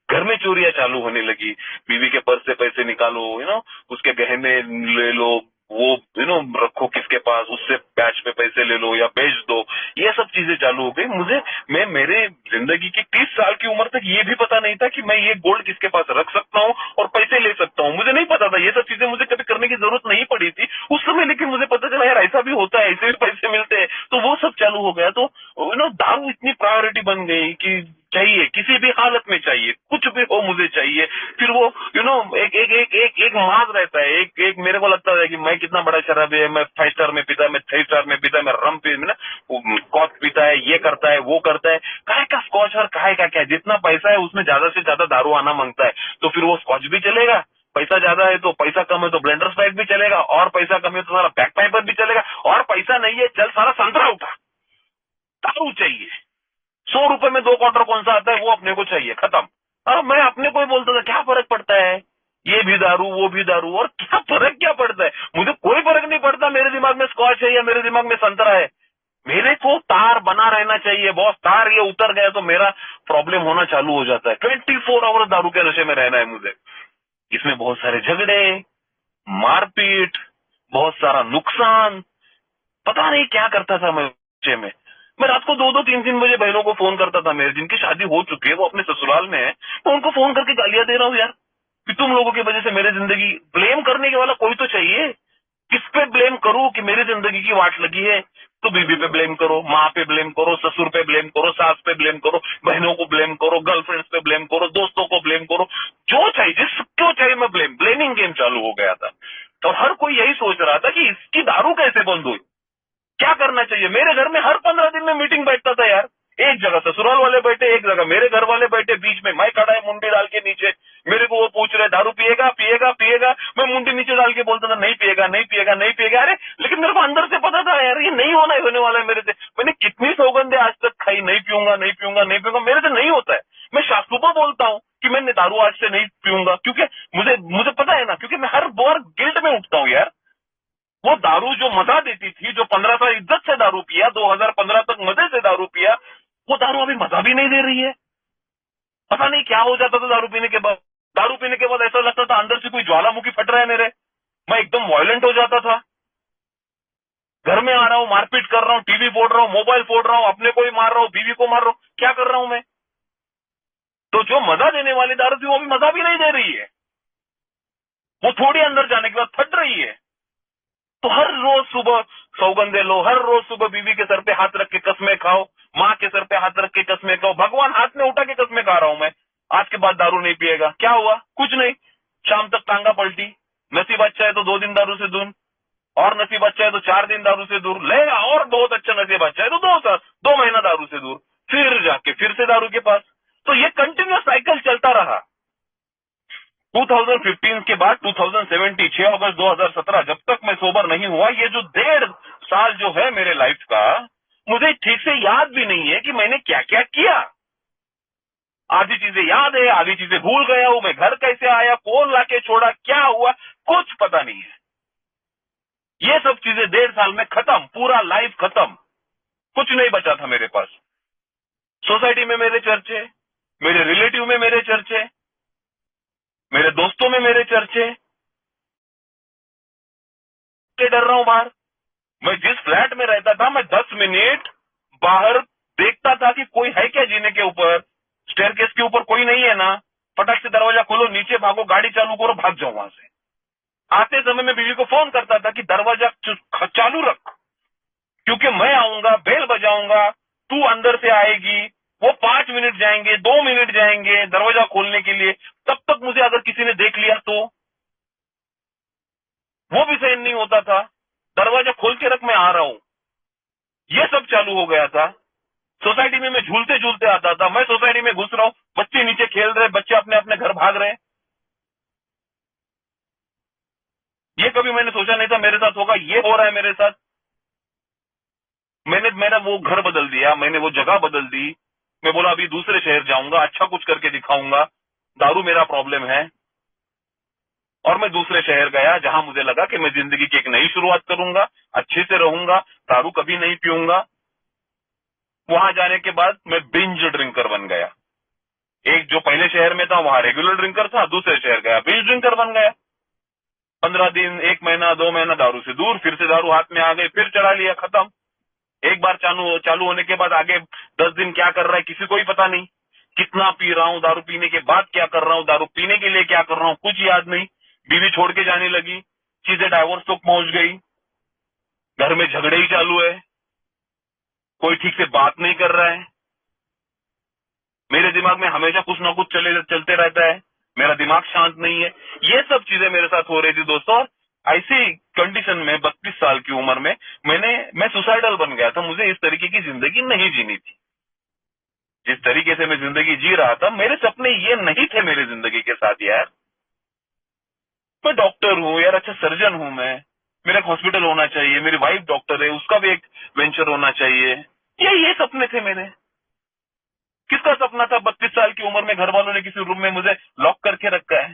घर में चोरियां चालू होने लगी। बीवी के पर्स से पैसे निकालो, उसके गहने ले लो, वो रखो किसके पास, उससे बैच पे पैसे ले लो या बेच दो। ये सब चीजें चालू हो गई। मैं मेरे जिंदगी की 30 साल की उम्र तक ये भी पता नहीं था कि मैं ये गोल्ड किसके पास रख सकता हूँ और पैसे ले सकता हूँ। मुझे नहीं पता था, ये सब चीजें मुझे कभी करने की जरूरत नहीं पड़ी थी उस समय। लेकिन मुझे पता चला यार ऐसा भी होता है, ऐसे भी पैसे मिलते हैं। तो वो सब चालू हो गया। तो दारू इतनी प्रायोरिटी बन गई कि चाहिए, किसी भी हालत में चाहिए, कुछ भी हो मुझे चाहिए। फिर वो एक माज रहता है, एक मेरे को लगता है कि मैं कितना बड़ा शराबी है, मैं 5 स्टार में पीता है, मैं 3 स्टार में पीता है, मैं रम पी स्कॉच पीता है, ये करता है, वो करता है। काहे का स्कॉच और काहे का क्या, जितना पैसा है उसमें ज्यादा से ज्यादा दारू आना मांगता है। तो फिर वो स्कॉच भी चलेगा, पैसा ज्यादा है तो, पैसा कम है तो ब्लेंडर स्प्राइट भी चलेगा, और पैसा कम है तो सारा बैक पाइपर भी चलेगा, और पैसा नहीं है चल सारा संतरा उठा, दारू चाहिए। 100 रुपए में 2 क्वार्टर कौन सा आता है वो अपने को चाहिए, खत्म। अब मैं अपने को ही बोलता था क्या फर्क पड़ता है, ये भी दारू वो भी दारू, और क्या फर्क क्या पड़ता है, मुझे कोई फर्क नहीं पड़ता मेरे दिमाग में स्कॉच है या मेरे दिमाग में संतरा है। मेरे को तार बना रहना चाहिए बॉस। तार ये उतर गया तो मेरा प्रॉब्लम होना चालू हो जाता है। 24 आवर दारू के नशे में रहना है मुझे। इसमें बहुत सारे झगड़े, मारपीट, बहुत सारा नुकसान, पता नहीं क्या करता था मैं नशे में। मैं रात को 2-2, 3-3 बजे बहनों को फोन करता था मेरे, जिनकी शादी हो चुकी है, वो अपने ससुराल में है। मैं उनको फोन करके गालियां दे रहा हूँ यार कि तुम लोगों की वजह से मेरी जिंदगी, ब्लेम करने के वाला कोई तो चाहिए। किस पे ब्लेम करूं कि मेरी जिंदगी की वाट लगी है। तो बीवी पे ब्लेम करो, माँ पे ब्लेम करो, ससुर पे ब्लेम करो, सास पे ब्लेम करो, बहनों को ब्लेम करो, गर्लफ्रेंड्स पे ब्लेम करो, दोस्तों को ब्लेम करो, जो चाहिए जिसको चाहिए मैं ब्लेमिंग गेम चालू हो गया था। और हर कोई यही सोच रहा था कि इसकी दारू कैसे बंद हुई, क्या करना चाहिए। मेरे घर में हर 15 दिन में मीटिंग बैठता था यार। एक जगह ससुराल वाले बैठे, एक जगह मेरे घर वाले बैठे, बीच में मैं खड़ा है मुंडी डाल के नीचे। मेरे को वो पूछ रहे दारू पिएगा पिएगा पिएगा, मैं मुंडी नीचे डाल के बोलता था नहीं पिएगा नहीं पिएगा नहीं पिएगा। अरे लेकिन मेरे को अंदर से पता था यार ये नहीं होने वाला है मेरे से। मैंने कितनी सौगंधे आज तक खाई, नहीं पीऊंगा नहीं पीऊंगा नहीं पीऊंगा, मेरे से नहीं होता है। मैं शास्त्रों पर बोलता हूँ कि मैं दारू आज से नहीं पीऊंगा, क्योंकि मुझे पता है ना, क्योंकि मैं हर बार गिल्ट में उठता हूँ यार। वो दारू जो मजा देती थी, जो 15 साल इज्जत से दारू पिया, 2015 तक मजे से दारू पिया, वो दारू अभी मजा भी नहीं दे रही है। पता नहीं क्या हो जाता था दारू पीने के बाद। दारू पीने के बाद ऐसा लगता था अंदर से कोई ज्वालामुखी फट रहा है मेरे, मैं एकदम वायलेंट हो जाता था। घर में आ रहा हूँ, मारपीट कर रहा हूँ, टीवी फोड़ रहा हूँ, मोबाइल फोड़ रहा हूँ, अपने को ही मार रहा हूँ, बीवी को मार रहा हूँ, क्या कर रहा हूँ मैं। तो जो मजा देने वाली दारू थी वो भी मजा भी नहीं दे रही है, वो थोड़ी अंदर जाने के बाद फट रही है। तो हर रोज सुबह सौगंधे लो, हर रोज सुबह बीवी के सर पे हाथ रख के कस्में खाओ, माँ के सर पे हाथ रख के कस्में खाओ, भगवान हाथ में उठा के कस्में खा रहा हूं मैं, आज के बाद दारू नहीं पिएगा। क्या हुआ, कुछ नहीं, शाम तक टांगा पलटी। नसीब अच्छा है तो 2 दिन दारू से दूर, और नसीब अच्छा है तो 4 दिन दारू से दूर, ले और बहुत अच्छा नसीब अच्छा है तो 2 महीना दारू से दूर, फिर जाके फिर से दारू के पास। तो ये कंटिन्यूस साइकिल चलता रहा। 2015 के बाद 2017, 6 अगस्त 2017, जब तक मैं सोबर नहीं हुआ, ये जो 1.5 साल जो है मेरे लाइफ का, मुझे ठीक से याद भी नहीं है कि मैंने क्या क्या किया। आधी चीजें याद है, आधी चीजें भूल गया हूं। मैं घर कैसे आया, कौन लाके छोड़ा, क्या हुआ, कुछ पता नहीं है। ये सब चीजें 1.5 साल में खत्म, पूरा लाइफ खत्म, कुछ नहीं बचा था मेरे पास। सोसाइटी में मेरे चर्चे, मेरे रिलेटिव में मेरे चर्चे, मेरे दोस्तों में मेरे चर्चे, डर रहा हूं बाहर। मैं जिस फ्लैट में रहता था, मैं 10 मिनट बाहर देखता था कि कोई है क्या जीने के ऊपर, स्टेयरकेस के ऊपर कोई नहीं है ना, फटाक से दरवाजा खोलो, नीचे भागो, गाड़ी चालू करो, भाग जाओ वहां से। आते समय मैं बीवी को फोन करता था कि दरवाजा चालू रख, क्योंकि मैं आऊंगा, बेल बजाऊंगा, तू अंदर से आएगी, वो 5 मिनट जाएंगे, 2 मिनट जाएंगे दरवाजा खोलने के लिए, तब तक मुझे अगर किसी ने देख लिया तो वो भी सहन नहीं होता था। दरवाजा खोल के रख, मैं आ रहा हूं। ये सब चालू हो गया था। सोसाइटी में मैं झूलते झूलते आता था, मैं सोसाइटी में घुस रहा हूं, बच्चे नीचे खेल रहे, बच्चे अपने अपने घर भाग रहे। ये कभी मैंने सोचा नहीं था मेरे साथ होगा, ये हो रहा है मेरे साथ। मैंने मेरा वो घर बदल दिया, मैंने वो जगह बदल दी। मैं बोला अभी दूसरे शहर जाऊंगा, अच्छा कुछ करके दिखाऊंगा, दारू मेरा प्रॉब्लम है। और मैं दूसरे शहर गया जहां मुझे लगा कि मैं जिंदगी की एक नई शुरुआत करूंगा, अच्छे से रहूंगा, दारू कभी नहीं पीऊंगा। वहां जाने के बाद मैं बिंज ड्रिंकर बन गया। एक जो पहले शहर में था वहां रेगुलर ड्रिंकर था, दूसरे शहर गया बिंज ड्रिंकर बन गया। 15 दिन, 1 महीना, 2 महीना दारू से दूर, फिर से दारू हाथ में आ गई, फिर चढ़ा लिया, खत्म। एक बार चालू होने के बाद आगे 10 दिन क्या कर रहा है किसी को ही पता नहीं। कितना पी रहा हूं, दारू पीने के बाद क्या कर रहा हूं, दारू पीने के लिए क्या कर रहा हूं, कुछ याद नहीं। बीवी छोड़ के जाने लगी, चीजें डाइवोर्स तक पहुंच गई, घर में झगड़े ही चालू है, कोई ठीक से बात नहीं कर रहा है। मेरे दिमाग में हमेशा कुछ ना कुछ चलते रहता है, मेरा दिमाग शांत नहीं है। ये सब चीजें मेरे साथ हो रही थी दोस्तों। ऐसी कंडीशन में 32 साल की उम्र में मैं सुसाइडल बन गया था। मुझे इस तरीके की जिंदगी नहीं जीनी थी। जिस तरीके से मैं जिंदगी जी रहा था, मेरे सपने ये नहीं थे मेरे जिंदगी के साथ यार। मैं डॉक्टर हूँ यार, अच्छा सर्जन हूँ मैं, मेरा एक हॉस्पिटल होना चाहिए, मेरी वाइफ डॉक्टर है, उसका भी एक वेंचर होना चाहिए। ये सपने थे मेरे। किसका सपना था 32 साल की उम्र में घर वालों ने किसी रूम में मुझे लॉक करके रखा है।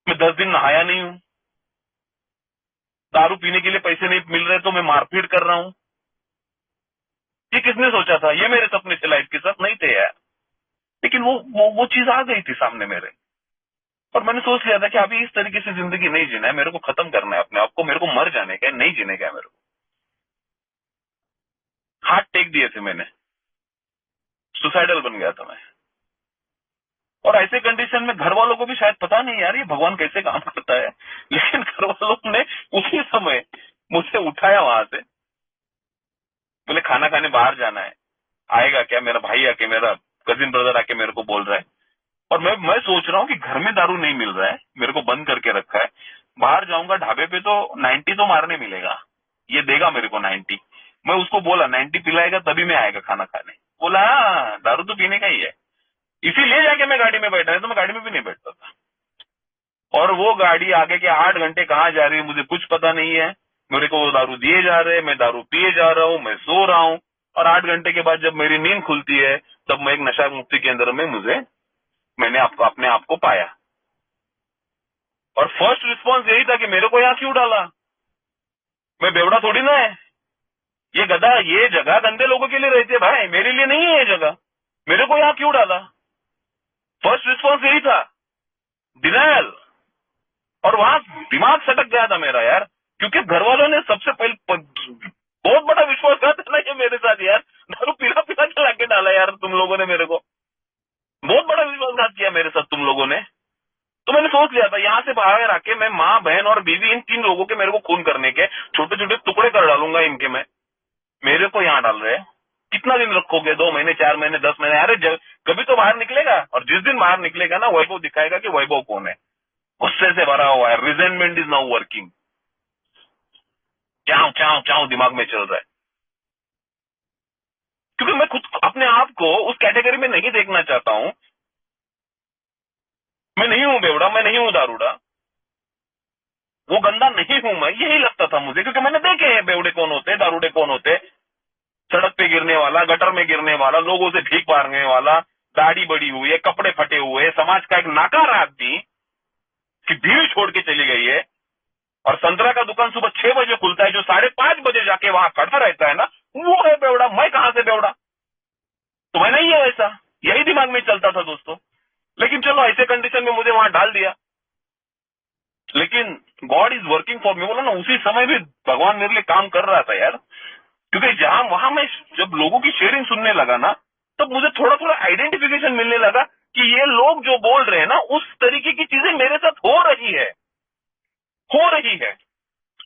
मैं 10 दिन नहाया नहीं हूँ, दारू पीने के लिए पैसे नहीं मिल रहे तो मैं मारपीट कर रहा हूँ। ये किसने सोचा था? ये मेरे सपने थे लाइफ के साथ नहीं थे यार। लेकिन वो चीज आ गई थी सामने मेरे, और मैंने सोच लिया था कि अभी इस तरीके से जिंदगी नहीं जीना है, मेरे को खत्म करना है अपने आप को, मेरे को मर जाने का है, नहीं जीने का है मेरे को। हाथ टेक दिए थे मैंने, सुसाइडल बन गया था मैं। और ऐसे कंडीशन में घर वालों को भी शायद पता नहीं यार ये भगवान कैसे काम करता है, लेकिन घर वालों ने उसी समय मुझसे उठाया वहां से। बोले खाना खाने बाहर जाना है, आएगा क्या? मेरा भाई आके, मेरा कजिन ब्रदर आके मेरे को बोल रहा है। और मैं सोच रहा हूँ कि घर में दारू नहीं मिल रहा है, मेरे को बंद करके रखा है, बाहर जाऊंगा ढाबे पे तो 90 तो मारने मिलेगा, ये देगा मेरे को 90। मैं उसको बोला 90 पिलाएगा तभी मैं आएगा खाना खाने। बोला हाँ दारू तो पीने का ही है। इसीलिए जाके मैं गाड़ी में बैठा है, तो मैं गाड़ी में भी नहीं बैठता था। और वो गाड़ी आगे के 8 घंटे कहाँ जा रही है मुझे कुछ पता नहीं है। मेरे को वो दारू दिए जा रहे हैं, मैं दारू पिए जा रहा हूँ, मैं सो रहा हूँ। और 8 घंटे के बाद जब मेरी नींद खुलती है तब मैं एक नशा मुक्ति केंद्र में मैंने अपने आप को पाया। और फर्स्ट रिस्पॉन्स यही था कि मेरे को यहाँ क्यों डाला, मैं बेवड़ा थोड़ी ना है। ये गधा, ये जगह गंदे लोगों के लिए रहती है भाई, मेरे लिए नहीं है ये जगह, मेरे को यहाँ क्यों डाला। फर्स्ट रिस्पॉन्स यही था, डिनायल। और वहां दिमाग सटक गया था मेरा यार, क्योंकि घर वालों ने सबसे पहले बहुत बड़ा विश्वासघात है ना ये मेरे साथ यार। दारू पिला पिला के लाके डाला यार तुम लोगों ने मेरे को, बहुत बड़ा विश्वासघात किया मेरे साथ तुम लोगों ने। तो मैंने सोच लिया था यहाँ से बाहर आके मैं माँ, बहन और बीवी, इन 3 लोगों के मेरे को खून करने के छोटे छोटे टुकड़े कर डालूंगा इनके। मैं मेरे को यहाँ डाल रहे हैं, कितना दिन रखोगे? 2 महीने, 4 महीने, 10 महीने? अरे कभी तो बाहर निकलेगा, और जिस दिन बाहर निकलेगा ना वैभव दिखाएगा कि वैभव कौन है। गुस्से से भरा हुआ है, रिजेंटमेंट इज नाउ वर्किंग, चाव चाव चाव दिमाग में चल रहा है। क्योंकि मैं खुद अपने आप को उस कैटेगरी में नहीं देखना चाहता हूं। मैं नहीं हूं बेवड़ा, मैं नहीं हूं दारूड़ा, वो गंदा नहीं हूं मैं, यही लगता था मुझे, क्योंकि मैंने देखे हैं बेवड़े कौन होते, दारूडे कौन होते। सड़क पे गिरने वाला, गटर में गिरने वाला, लोगों से भीख मांगने वाला, दाढ़ी बड़ी हुई है, कपड़े फटे हुए है, समाज का एक नाकार आदमी कि बीवी छोड़ के चली गई है। और संतरा का दुकान सुबह 6 बजे खुलता है, जो 5:30 बजे जाके वहां खड़ा रहता है ना, वो है बेवड़ा। मैं कहां से बेवड़ा? तो मैं नहीं है वैसा, यही दिमाग में चलता था दोस्तों। लेकिन चलो ऐसे कंडीशन में मुझे वहां डाल दिया, लेकिन God is working for me. बोला ना, उसी समय भी भगवान मेरे लिए काम कर रहा था यार। क्योंकि जहां वहां मैं जब लोगों की शेयरिंग सुनने लगा ना, तब मुझे थोड़ा थोड़ा आइडेंटिफिकेशन मिलने लगा कि ये लोग जो बोल रहे हैं ना, उस तरीके की चीजें मेरे साथ हो रही है।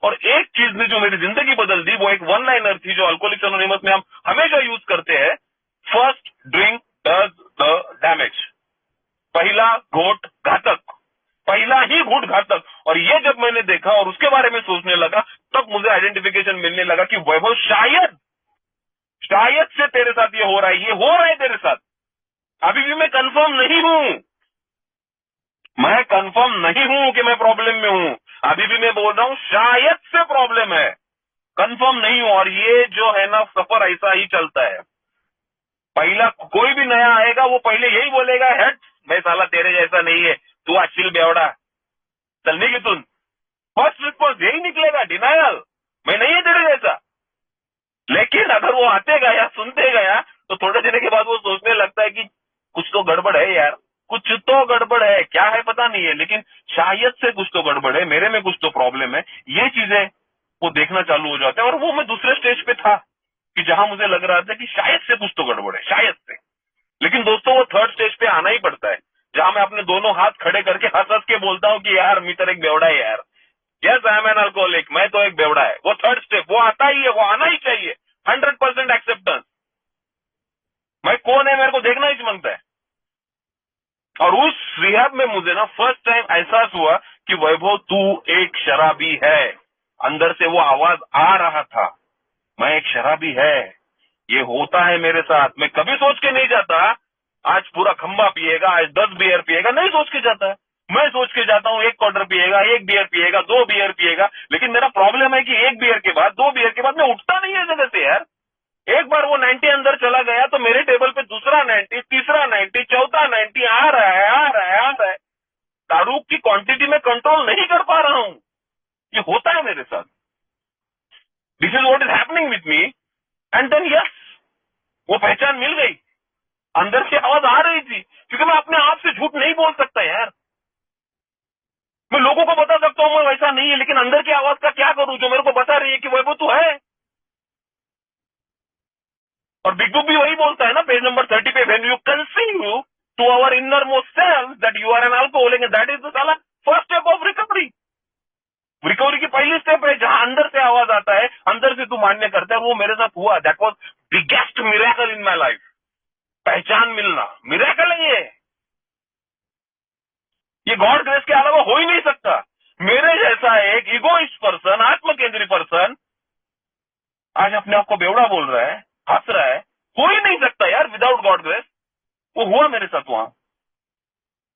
और एक चीज ने जो मेरी जिंदगी बदल दी, वो एक वन लाइनर थी जो अल्कोहलिक्स एनोनिमस में हम हमेशा यूज करते हैं, first drink does the damage. पहला घोट घातक, पहला ही घूट घातक। और ये जब मैंने देखा और उसके बारे में सोचने लगा, तब मुझे आइडेंटिफिकेशन मिलने लगा कि वैभव शायद से तेरे साथ ये हो रहा है तेरे साथ। अभी भी मैं कंफर्म नहीं हूं कि मैं प्रॉब्लम में हूं। अभी भी मैं बोल रहा हूं शायद से प्रॉब्लम है, कंफर्म नहीं हूं। और ये जो है ना, सफर ऐसा ही चलता है। पहला कोई भी नया आएगा, वो पहले यही बोलेगा, हेट मैं साला तेरे जैसा नहीं है, तू अचिल बेवड़ा, चलने की तुम। फर्स्ट रिस्पॉन्स यही निकलेगा, डिनायल, मैं नहीं है तेरे जैसा। लेकिन अगर वो आते गया, सुनते गया, तो थोड़े दिन के बाद वो सोचने लगता है कि कुछ तो गड़बड़ है यार, कुछ तो गड़बड़ है, क्या है पता नहीं है, लेकिन शायद से कुछ तो गड़बड़ है, मेरे में कुछ तो प्रॉब्लम है। ये चीजें वो देखना चालू हो जाते हैं। और वो मैं दूसरे स्टेज पे था कि जहां मुझे लग रहा था कि शायद से कुछ तो गड़बड़ है, शायद से। लेकिन दोस्तों, वो थर्ड स्टेज पे आना ही पड़ता है, जहां मैं अपने दोनों हाथ खड़े करके हंस हंस के बोलता हूँ कि यार मीटर एक बेवड़ा है यार, yes I am an alcoholic, मैं तो एक बेवड़ा है। वो थर्ड स्टेप वो आता ही है, वो आना ही चाहिए। 100% एक्सेप्टेंस। मैं कौन है, मेरे को देखना ही मांगता है। और उस रिहैब में मुझे ना फर्स्ट टाइम एहसास हुआ कि वैभव तू एक शराबी है। अंदर से वो आवाज आ रहा था, मैं एक शराबी है, ये होता है मेरे साथ। मैं कभी सोच के नहीं जाता आज पूरा खंबा पिएगा, आज 10 बियर पिएगा, नहीं सोच के जाता है। मैं सोच के जाता हूँ एक क्वार्टर पिएगा, एक बियर पिएगा, 2 बियर पिएगा। लेकिन मेरा प्रॉब्लम है कि एक बियर के बाद, 2 बियर के बाद मैं उठता नहीं है जगह से यार। एक बार वो 90 अंदर चला गया तो मेरे टेबल पे दूसरा 90, तीसरा 90, चौथा 90 आ रहा है। दारू की क्वांटिटी में कंट्रोल नहीं कर पा रहा हूं। ये होता है मेरे साथ। This is what is happening with me. And then yes, वो पहचान मिल गई। अंदर से आवाज आ रही थी, क्योंकि मैं अपने आप से झूठ नहीं बोल सकता यार। मैं लोगों को बता सकता हूं मैं वैसा नहीं है, लेकिन अंदर की आवाज का क्या करूं जो मेरे को बता रही है कि वैभव तू है। और बिग बुक भी वही बोलता है ना, पेज नंबर 30 पे, when you conceive to our inner most self that you are an alcoholic, that is the साला first step of recovery. Recovery की पहली स्टेप है जहां अंदर से आवाज आता है, अंदर से तू मान्य करता है। वो मेरे साथ हुआ। That was biggest miracle in my life. पहचान मिलना मिरेकल है ये गॉड ग्रेस के अलावा हो ही नहीं सकता। मेरे जैसा एक इगोइस्ट पर्सन, आत्म केंद्रीय पर्सन आज अपने आप को बेवड़ा बोल रहा है, हंस रहा है, हो ही नहीं सकता यार विदाउट गॉड ग्रेस। वो हुआ मेरे साथ वहां।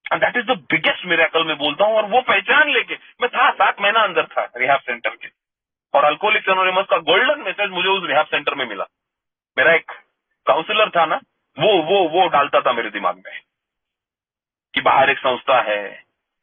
And that is the biggest miracle मैं बोलता हूं। और वो पहचान लेके मैं था 7 महीना अंदर था रिहैब सेंटर के। और अल्कोहलिक्स एनोनिमस का गोल्डन मैसेज मुझे उस रिहैब सेंटर में मिला। मेरा एक काउंसलर था ना, वो डालता था मेरे दिमाग में कि बाहर एक संस्था है,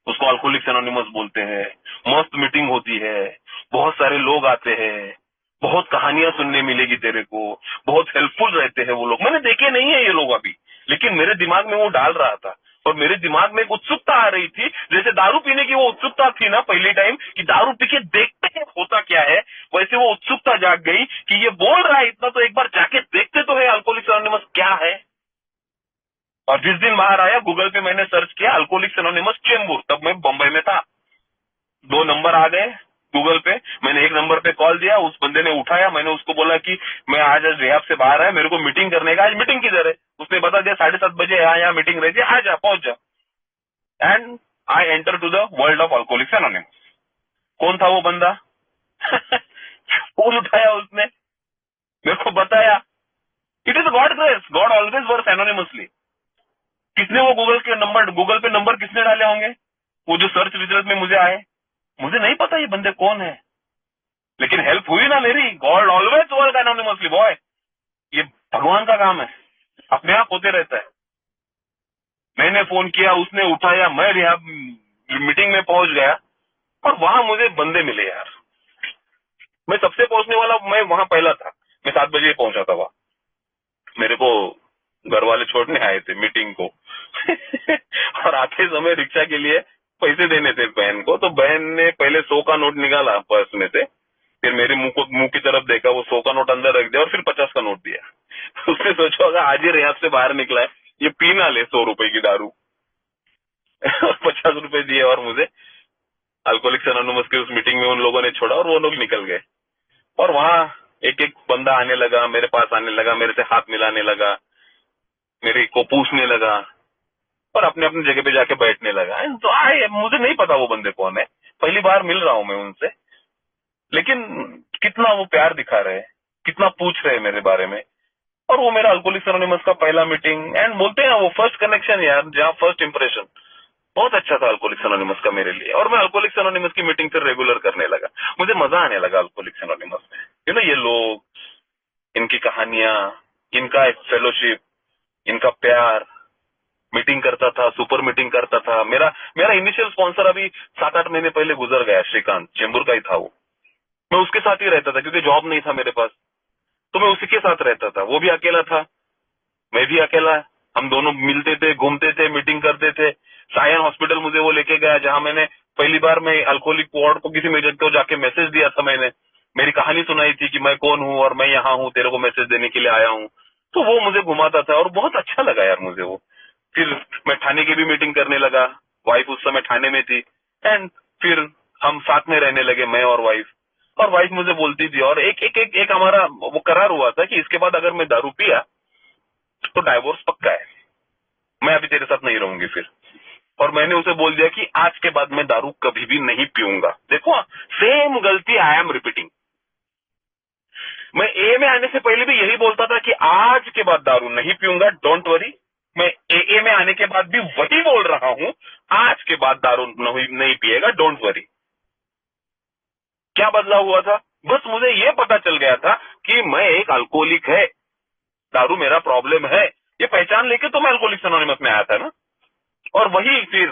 उसको अल्कोहलिक्स एनोनिमस बोलते हैं, मस्त मीटिंग होती है, बहुत सारे लोग आते हैं, बहुत कहानियां सुनने मिलेगी तेरे को, बहुत हेल्पफुल रहते हैं वो लोग। मैंने देखे नहीं है ये लोग अभी, लेकिन मेरे दिमाग में वो डाल रहा था। और मेरे दिमाग में एक उत्सुकता आ रही थी, जैसे दारू पीने की वो उत्सुकता थी ना पहले टाइम कि दारू पी के देखते हैं होता क्या है, वैसे वो उत्सुकता जाग गई कि ये बोल रहा है इतना, तो एक बार जाके देखते तो है अल्कोहलिक्स एनोनिमस क्या है। और जिस दिन बाहर आया, गूगल पे मैंने सर्च किया अल्कोहलिक्स एनोनिमस चेंबूर, तब मैं बंबई में था। 2 नंबर आ गए गूगल पे। मैंने एक नंबर पे कॉल दिया, उस बंदे ने उठाया। मैंने उसको बोला कि मैं आज रिहैब से बाहर आया, मेरे को मीटिंग करने का। आज मीटिंग किधर है? उसने बता दिया 7:30 बजे यहाँ मीटिंग रहती है, आ जा, पहुंच जा। And I enter to the world of alcoholics anonymous. कौन था वो बंदा? फोन उठाया उसने, मेरे को बताया। It is God grace, God always works anonymously. किसने वो गूगल पे नंबर किसने डाले होंगे, वो जो सर्च रिजल्ट में मुझे आए? मुझे नहीं पता ये बंदे कौन है, लेकिन हेल्प हुई ना मेरी। God always work anonymously boy. ये भगवान का काम है, अपने आप होते रहता है। मैंने फोन किया, उसने उठाया, मैं रिहैब मीटिंग में पहुंच गया। और वहां मुझे बंदे मिले यार। मैं सबसे पहुंचने वाला, मैं वहां पहला था। मैं 7 बजे पहुंचा था वहां। मेरे को घर वाले छोड़ने आए थे मीटिंग को। और आते समय रिक्शा के लिए पैसे देने थे बहन को, तो बहन ने पहले 100 का नोट निकाला पर्स में से, फिर मेरे मुंह की तरफ देखा, वो 100 का नोट अंदर रख दिया और फिर 50 का नोट दिया। उसने सोचा होगा आज ही रिहैब से बाहर निकला है, ये पी ना ले 100 रुपए की दारू। और 50 रुपए दिए और मुझे अल्कोहलिक्स एनोनिमस की उस मीटिंग में उन लोगों ने छोड़ा और वो लोग निकल गए। और वहां एक एक बंदा आने लगा, मेरे पास आने लगा, मेरे से हाथ मिलाने लगा, मेरे को पूछने लगा और अपने अपनी जगह पे जाके बैठने लगा। तो मुझे नहीं पता वो बंदे कौन है, पहली बार मिल रहा हूं मैं उनसे, लेकिन कितना वो प्यार दिखा रहे हैं, कितना पूछ रहे हैं मेरे बारे में। और वो मेरा अल्कोहलिक्स एनोनिमस का पहला मीटिंग, एंड बोलते हैं वो फर्स्ट कनेक्शन यार, जहाँ फर्स्ट इंप्रेशन बहुत अच्छा था अल्कोहलिक्स एनोनिमस का मेरे लिए। और मैं अल्कोहलिक्स एनोनिमस की मीटिंग फिर रेगुलर करने लगा, मुझे मजा आने लगा अल्कोहलिक्स एनोनिमस में। ये लोग, इनकी कहानियां, इनका एक फेलोशिप, इनका प्यार। मीटिंग करता था, सुपर मीटिंग करता था। मेरा मेरा इनिशियल स्पॉन्सर अभी 7-8 महीने पहले गुजर गया, श्रीकांत, चेंबूर का ही था वो। मैं उसके साथ ही रहता था क्योंकि जॉब नहीं था मेरे पास, तो मैं उसी के साथ रहता था। वो भी अकेला था, मैं भी अकेला। हम दोनों मिलते थे, घूमते थे, मीटिंग करते थे। सायन हॉस्पिटल मुझे वो लेके गया, जहां मैंने पहली बार मैं अल्कोहलिक वार्ड को किसी मेजर को जाके मैसेज दिया था। मैंने मेरी कहानी सुनाई थी कि मैं कौन हूँ और मैं यहाँ हूँ, तेरे को मैसेज देने के लिए आया हूँ। तो वो मुझे घुमाता था और बहुत अच्छा लगा यार मुझे वो। फिर मैं ठाणे की भी मीटिंग करने लगा, वाइफ उस समय ठाणे में थी, एंड फिर हम साथ में रहने लगे, मैं और वाइफ। और वाइफ मुझे बोलती थी, और एक हमारा वो करार हुआ था कि इसके बाद अगर मैं दारू पिया तो डाइवोर्स पक्का है, मैं अभी तेरे साथ नहीं रहूंगी फिर। और मैंने उसे बोल दिया कि आज के बाद मैं दारू कभी भी नहीं पीऊंगा। देखो, सेम गलती आई एम रिपीटिंग। मैं ए में आने से पहले भी यही बोलता था कि आज के बाद दारू नहीं पीऊंगा, डोंट वरी। मैं ए में आने के बाद भी वही बोल रहा हूं, आज के बाद दारू नहीं पिएगा, डोंट वरी। क्या बदलाव हुआ था? बस मुझे ये पता चल गया था कि मैं एक अल्कोहलिक है, दारू मेरा प्रॉब्लम है। ये पहचान लेके तो मैं अल्कोहलिक्स एनोनिमस में आया था ना। और वही फिर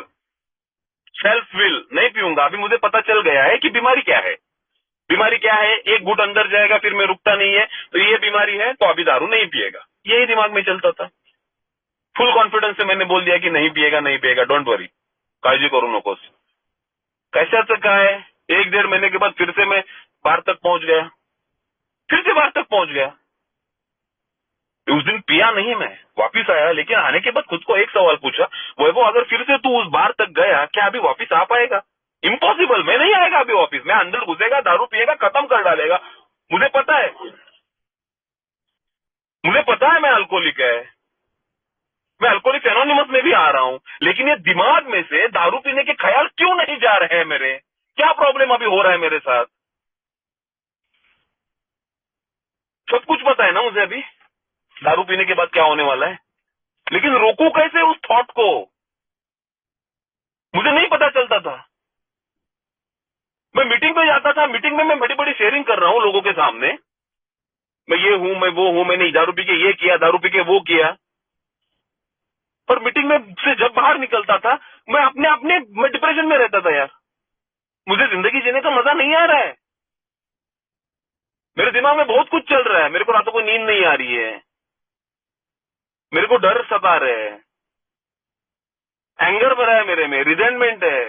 सेल्फ विल, नहीं पीऊंगा। अभी मुझे पता चल गया है कि बीमारी क्या है। बीमारी क्या है? एक घूंट अंदर जाएगा फिर मैं रुकता नहीं है, तो ये बीमारी है, तो अभी दारू नहीं पिएगा। यही दिमाग में चलता था। फुल कॉन्फिडेंस से मैंने बोल दिया कि नहीं पिएगा, नहीं पिएगा, डोंट वरी, काळजी करू नकोस। कैसा का है, 1-1.5 महीने के बाद फिर से मैं बार तक पहुंच गया, फिर से बार तक पहुंच गया। उस दिन पिया नहीं, मैं वापिस आया, लेकिन आने के बाद खुद को एक सवाल पूछा, वैभव अगर फिर से तू उस बार तक गया, क्या अभी वापिस आ पाएगा? इम्पॉसिबल, मैं नहीं आएगा अभी वापिस। मैं अंदर घुसेगा, दारू पिएगा, खत्म कर डालेगा। मुझे पता है, मुझे पता है मैं अल्कोहलिक है, मैं अल्कोहलिक एनोनिमस में भी आ रहा हूं, लेकिन ये दिमाग में से दारू पीने के ख्याल क्यों नहीं जा रहे हैं मेरे? क्या प्रॉब्लम अभी हो रहा है मेरे साथ? सब कुछ पता है ना मुझे अभी, दारू पीने के बाद क्या होने वाला है, लेकिन रोकू कैसे उस थॉट को? मुझे नहीं पता चलता था। मैं मीटिंग पे जाता था, मीटिंग में मैं बड़ी बड़ी शेयरिंग कर रहा हूं लोगों के सामने, मैं ये हूं, मैं वो हूं, मैंने दारू पी के ये किया, दारू पी के वो किया। पर मीटिंग में से जब बाहर निकलता था, मैं अपने मैं डिप्रेशन में रहता था यार। मुझे जिंदगी जीने का मजा नहीं आ रहा है, मेरे दिमाग में बहुत कुछ चल रहा है, मेरे को रातों को नींद नहीं आ रही है, मेरे को डर सता रहे हैं, एंगर भरा है मेरे में, रिजेंटमेंट है।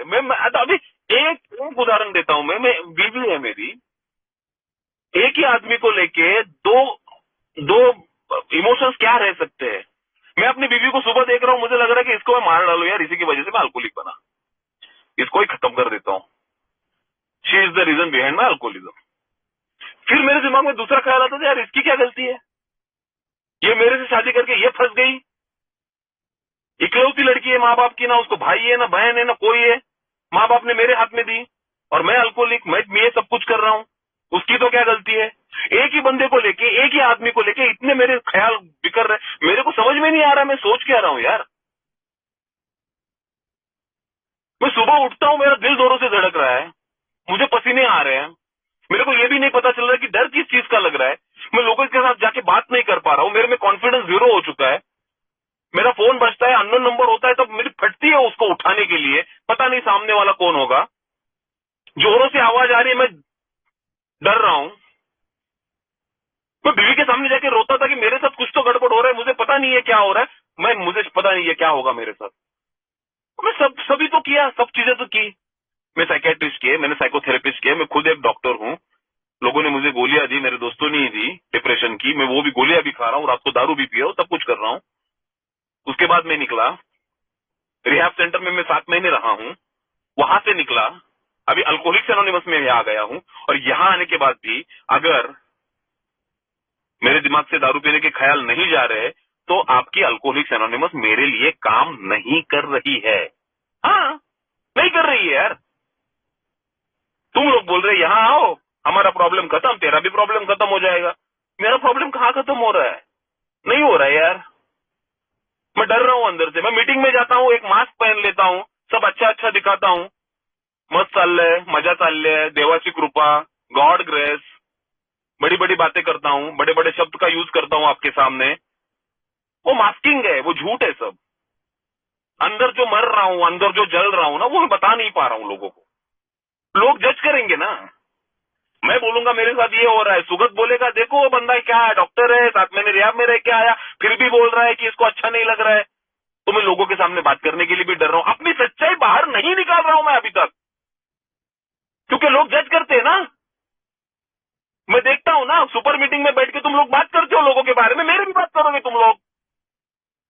अभी एक उदाहरण देता हूं मैं बीवी है मेरी, एक ही आदमी को लेके दो दो इमोशंस क्या रह सकते हैं? मैं अपनी बीवी को सुबह देख रहा हूं, मुझे लग रहा है कि इसको मैं मार डालू यार, इसी की वजह से मैं अल्कोहलिक बना, इसको ही खत्म कर देता हूं, she is the reason behind my alcoholism. फिर मेरे दिमाग में दूसरा ख्याल आता था, यार इसकी क्या गलती है, ये मेरे से शादी करके ये फंस गई, इकलौती लड़की है, माँ बाप की ना उसको भाई है ना बहन है ना कोई है, माँ बाप ने मेरे हाथ में दी, और मैं अल्कोहलिक, मैं ये सब कुछ कर रहा हूं, उसकी तो क्या गलती है? एक ही बंदे को लेके, एक ही आदमी को लेके इतने मेरे ख्याल बिखर रहे, मेरे को समझ में नहीं आ रहा मैं सोच क्या रहा हूं यार। मैं सुबह उठता हूं, मेरा दिल जोरों से धड़क रहा है, मुझे पसीने आ रहे हैं, मेरे को ये भी नहीं पता चल रहा है कि डर किस चीज का लग रहा है, मैं लोगों के साथ जाके बात नहीं कर पा रहा हूं, मेरे में कॉन्फिडेंस जीरो हो चुका है। मेरा फोन बजता है, अननोन नंबर होता है, तब मेरी फटती है उसको उठाने के लिए, पता नहीं सामने वाला कौन होगा, जोरों से आवाज आ रही है, मैं डर रहा हूं। मैं बीवी के सामने जाके रोता था कि मेरे साथ कुछ तो गड़बड़ हो रहा है, मुझे पता नहीं है क्या हो रहा है, मुझे पता नहीं है क्या होगा मेरे साथ। मैं सभी तो किया, सब चीजें तो की, मैं साइकेट्रिस्ट किए, मैंने साइकोथेरेपिस्ट किए, मैं खुद एक डॉक्टर हूं, लोगों ने मुझे गोलियां दी, मेरे दोस्तों ने दी डिप्रेशन की, मैं वो भी गोलियां भी खा रहा हूं, रात को दारू भी पी रहा हूं, सब कुछ कर रहा हूं। उसके बाद मैं निकला, रिहैब सेंटर में मैं 7 महीने रहा हूं, वहां से निकला, अभी अल्कोहलिक्स एनोनिमस में यहाँ गया हूं, और यहां आने के बाद भी अगर मेरे दिमाग से दारू पीने के ख्याल नहीं जा रहे तो आपकी अल्कोहलिक्स एनोनिमस मेरे लिए काम नहीं कर रही है। हाँ, नहीं कर रही है यार। तुम लोग बोल रहे यहां आओ, हमारा प्रॉब्लम खत्म, तेरा भी प्रॉब्लम खत्म हो जाएगा। मेरा प्रॉब्लम कहाँ खत्म हो रहा है? नहीं हो रहा है यार। मैं डर रहा हूं अंदर से। मैं मीटिंग में जाता हूं, एक मास्क पहन लेता हूं, सब अच्छा अच्छा दिखाता हूं, मस्त चाललंय, मजा चाललंय, देवाची कृपा, गॉड ग्रेस, बड़ी बड़ी बातें करता हूं, बड़े बड़े शब्द का यूज करता हूं आपके सामने। वो मास्किंग है, वो झूठ है सब। अंदर जो मर रहा हूं, अंदर जो जल रहा हूं ना, वो मैं बता नहीं पा रहा हूं लोगों को। लोग जज करेंगे ना। मैं बोलूंगा मेरे साथ ये हो रहा है, सुगत बोलेगा देखो वो बंदा क्या है, डॉक्टर है, 7 महीने रिहैब में रह के आया, फिर भी बोल रहा है कि इसको अच्छा नहीं लग रहा है। तो मैं लोगों के सामने बात करने के लिए भी डर रहा हूं। अपनी सच्चाई बाहर नहीं निकाल रहा हूं मैं अभी तक, क्योंकि लोग जज करते हैं ना। मैं देखता हूं ना, सुपर मीटिंग में बैठ के तुम लोग बात करते हो लोगों के बारे में, मेरे भी बात करोगे तुम लोग।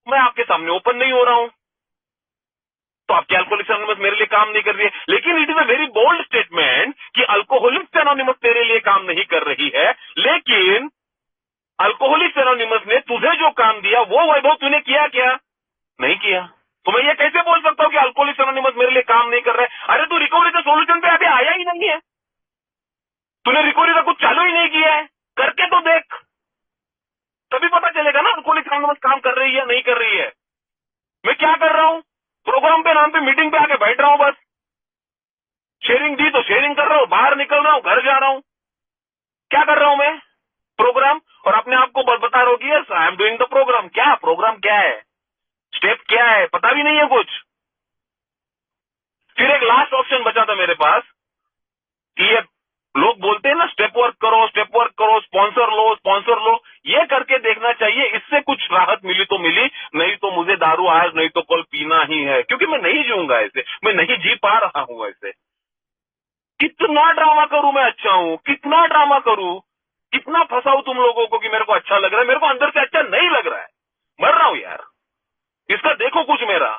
मैं आपके सामने ओपन नहीं हो रहा हूं, तो आपकी अल्कोहलिक्स एनोनिमस मेरे लिए काम नहीं कर रही है। लेकिन it is a very bold statement कि अल्कोहलिक्स एनोनिमस तेरे लिए काम नहीं कर रही है, लेकिन अल्कोहलिक्स एनोनिमस ने तुझे जो काम दिया वो वैभव तूने किया क्या? नहीं किया। तो मैं ये कैसे बोल सकता हूं कि अल्कोहलिक्स एनोनिमस मेरे लिए काम नहीं कर रहा है? अरे तू रिकवरी के सोल्यूशन पे अभी आया ही नहीं है, तूने रिकवरी का कुछ चालू ही नहीं किया है, करके तो देख, तभी पता चलेगा ना अल्कोहलिक्स एनोनिमस काम कर रही है नहीं कर रही है। मैं क्या कर रहा हूं? प्रोग्राम पे नाम पे मीटिंग पे आके बैठ रहा हूं, बस शेयरिंग दी तो शेयरिंग कर रहा हूं, बाहर निकल रहा हूं, घर जा रहा हूं, क्या कर रहा हूं मैं? प्रोग्राम। और अपने आप को बता रहा हूं कि yes I am doing the program. क्या प्रोग्राम क्या है, स्टेप क्या है, पता भी नहीं है कुछ। फिर एक लास्ट ऑप्शन बचा था मेरे पास कि ये लोग बोलते हैं ना स्टेप वर्क करो, स्टेप वर्क करो, स्पॉन्सर लो, स्पॉन्सर लो, ये करके देखना चाहिए, इससे कुछ राहत मिली तो मिली, नहीं तो मुझे दारू आज नहीं तो कल पीना ही है, क्योंकि मैं नहीं जीऊंगा ऐसे, मैं नहीं जी पा रहा हूं ऐसे। कितना ड्रामा करूं मैं अच्छा हूं, कितना ड्रामा करूं, कितना फंसाऊं तुम लोगों को कि मेरे को अच्छा लग रहा है, मेरे को अंदर से अच्छा नहीं लग रहा है, मर रहा हूं यार। इसका देखो कुछ मेरा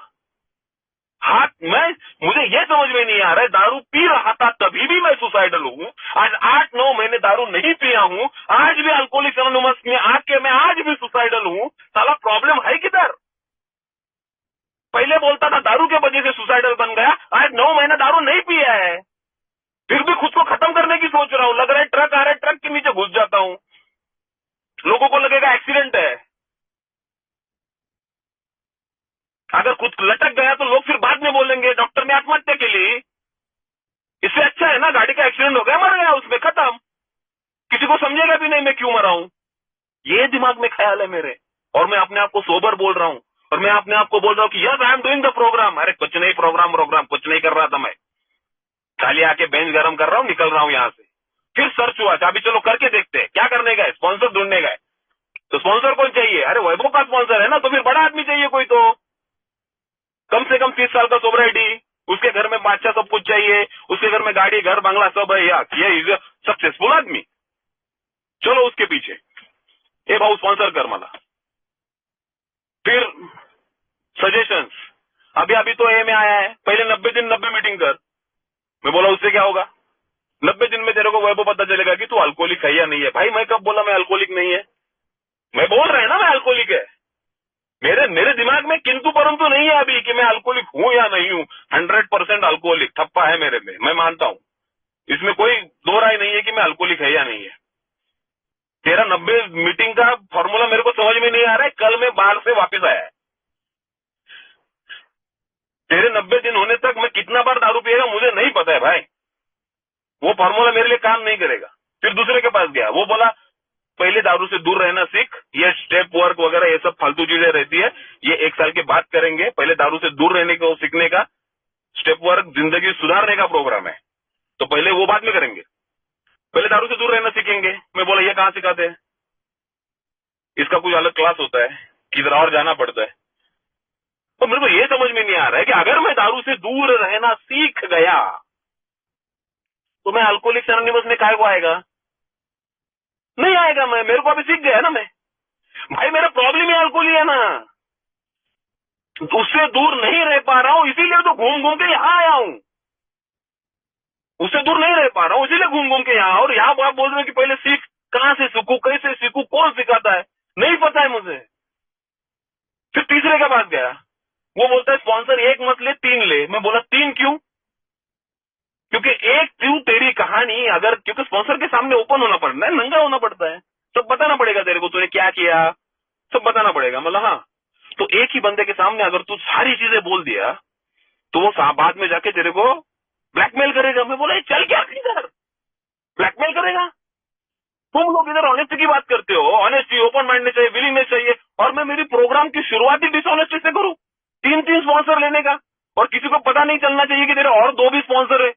हाथ, मैं मुझे ये समझ में नहीं आ रहा है, दारू पी रहा था तभी भी मैं सुसाइडल हूं, आज 8-9 महीने दारू नहीं पिया हूं, आज भी अल्कोहलिक्स एनोनिमस में आके मैं आज भी सुसाइडल हूं। साला प्रॉब्लम है किधर? पहले बोलता था दारू के वजह से सुसाइडल बन गया, आज 9 महीने दारू नहीं पिया है, फिर भी खुद को खत्म करने की सोच रहा हूं। लग रहा है ट्रक आ रहा है, ट्रक के नीचे घुस जाता हूं, लोगों को लगेगा एक्सीडेंट है। अगर कुछ लटक गया तो लोग फिर बाद में बोलेंगे डॉक्टर ने आत्महत्या के लिए। इससे अच्छा है ना गाड़ी का एक्सीडेंट हो गया, मर गया, उसमें खत्म, किसी को समझेगा भी नहीं मैं क्यों मरा हूं। ये दिमाग में ख्याल है मेरे, और मैं अपने आप को सोबर बोल रहा हूं, और मैं अपने आप को बोल रहा हूं कि yes I am doing the program. अरे कुछ नहीं, प्रोग्राम कुछ नहीं कर रहा था मैं, खाली आके बेंच गर्म कर रहा हूं, निकल रहा हूं यहां से। फिर सर्च हुआ, अभी चलो करके देखते हैं क्या करने गए, स्पॉन्सर ढूंढने गए। तो स्पॉन्सर कौन चाहिए? अरे वैभव का स्पॉन्सर है ना, तो फिर बड़ा आदमी चाहिए कोई, तो कम से कम 30 साल का सोबराइटी, उसके घर में बादशाह सब कुछ चाहिए, उसके घर में गाड़ी घर बंगला सब है, या ये इज सक्सेसफुल आदमी, चलो उसके पीछे, ए भाऊ स्पॉन्सर कर मला। फिर सजेशंस, अभी अभी तो ए में आया है, पहले 90 दिन 90 मीटिंग कर। मैं बोला उससे क्या होगा? 90 दिन में तेरे को वैभव पता चलेगा कि तू अल्कोहलिक है या नहीं है। भाई मैं कब बोला मैं अल्कोहलिक नहीं है? मैं बोल रहा है ना मैं अल्कोहलिक है। मेरे मेरे दिमाग में किंतु परंतु नहीं है अभी कि मैं अल्कोहलिक हूं या नहीं हूं। 100% अल्कोहलिक ठप्पा है मेरे में, मैं मानता हूं, इसमें कोई दो राय नहीं है कि मैं अल्कोहलिक है या नहीं है। तेरा 90 मीटिंग का फॉर्मूला मेरे को समझ में नहीं आ रहा है। कल मैं बाहर से वापस आया है, तेरे 90 दिन होने तक मैं कितना बार दारू पिएगा मुझे नहीं पता है भाई, वो फॉर्मूला मेरे लिए काम नहीं करेगा। फिर दूसरे के पास गया, वो बोला पहले दारू से दूर रहना सीख, ये स्टेप वर्क वगैरह ये सब फालतू चीजें रहती है, ये 1 साल के बाद करेंगे, पहले दारू से दूर रहने को सीखने का, स्टेप वर्क जिंदगी सुधारने का प्रोग्राम है, तो पहले वो बाद में करेंगे, पहले दारू से दूर रहना सीखेंगे। मैं बोला ये कहाँ सिखाते हैं, इसका कुछ अलग क्लास होता है, किधर और जाना पड़ता है। तो मेरे को ये समझ में नहीं आ रहा है कि अगर मैं दारू से दूर रहना सीख गया तो मैं अल्कोहलिक्स एनोनिमस में काय को आएगा? नहीं आएगा। मैं मेरे को अभी सीख गया ना मैं, भाई मेरा प्रॉब्लम ही अल्कोहल ही है ना। उससे दूर नहीं रह पा रहा हूं, इसीलिए तो घूम घूम के यहां आया हूं। उससे दूर नहीं रह पा रहा हूं, इसीलिए घूम घूम के यहाँ। और यहाँ आप बोल रहे हो कि पहले सीख, कहां से सीखूं, कैसे सीखूं, कौन सिखाता है, नहीं पता है मुझे। फिर तीसरे के पास गया, वो बोलता है स्पॉन्सर एक मत ले, 3 ले। मैं बोला 3 क्यों? क्योंकि एक क्यों तेरी कहानी, अगर क्योंकि स्पॉन्सर के सामने ओपन होना पड़ता है, नंगा होना पड़ता है, सब बताना पड़ेगा तेरे को, तूने क्या किया, सब बताना पड़ेगा। मतलब हाँ, तो एक ही बंदे के सामने अगर तू सारी चीजें बोल दिया तो वो बाद में जाके तेरे को ब्लैकमेल करेगा। मैं बोला चल क्या इधर ब्लैकमेल करेगा? तुम लोग इधर ऑनेस्टी की बात करते हो, ऑनेस्टी, ओपन माइंडनेस चाहिए, विलिंगनेस चाहिए, और मैं मेरी प्रोग्राम की शुरुआत ही डिसऑनेस्टी से करूं, 3 स्पॉन्सर लेने का, और किसी को पता नहीं चलना चाहिए कि तेरे और 2 भी स्पॉन्सर है,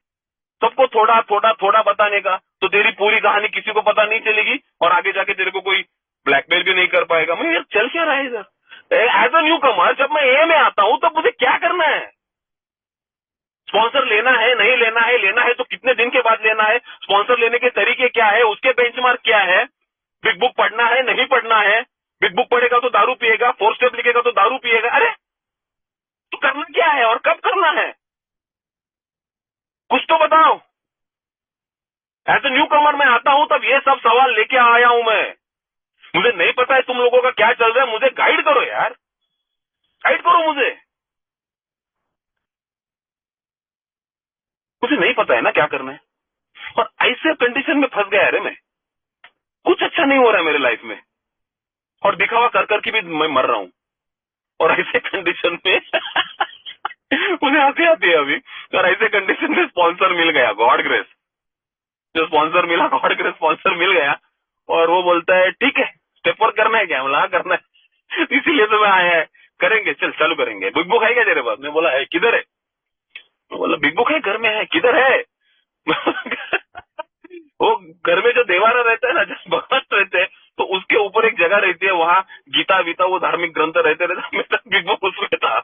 सबको थोड़ा थोड़ा थोड़ा बताने का, तो तेरी पूरी कहानी किसी को पता नहीं चलेगी और आगे जाके तेरे को कोई ब्लैकमेल भी नहीं कर पाएगा। मैं यार चल क्या रहा है इधर? एज अ न्यू कमर जब मैं ए में आता हूं तब मुझे क्या करना है? स्पॉन्सर लेना है, नहीं लेना है, लेना है तो कितने दिन के बाद लेना है, स्पॉन्सर लेने के तरीके क्या है, उसके बेंचमार्क क्या है, बिग बुक पढ़ना है, नहीं पढ़ना है, बिग बुक पढ़ेगा तो दारू पिएगा, 4 स्टेप लिखेगा तो दारू पिएगा। अरे तो करना क्या है और कब करना है, कुछ तो बताओ। एज ए न्यू कमर मैं आता हूं तब ये सब सवाल लेके आया हूं मैं। मुझे नहीं पता है तुम लोगों का क्या चल रहा है, मुझे गाइड करो यार, गाइड करो मुझे। मुझे नहीं पता है ना क्या करना है, और ऐसे कंडीशन में फंस गया। अरे मैं कुछ अच्छा नहीं हो रहा है मेरे लाइफ में, और दिखावा कर करके भी मैं मर रहा हूं, और ऐसे कंडीशन में मुझे हंसी आती है अभी। और ऐसे कंडीशन में स्पॉन्सर मिल गया, गॉड ग्रेस, जो स्पॉन्सर मिला, गॉड ग्रेस स्पॉन्सर मिल गया, और वो बोलता है ठीक है स्टेप वर्क करना है क्या? बोला हाँ करना है। इसीलिए तो मैं आया है, करेंगे, चल चालू करेंगे। बिग बुक है क्या तेरे पास? मैं बोला है। किधर है? मैं बोला बिग बुक है, घर में है। किधर है? वो घर में जो देवारा रहता है ना, जब भक्त रहते हैं तो उसके ऊपर एक जगह रहती है, वहाँ गीता वीता वो धार्मिक ग्रंथ रहते रहते, मेरा बिग बुक उसमें था,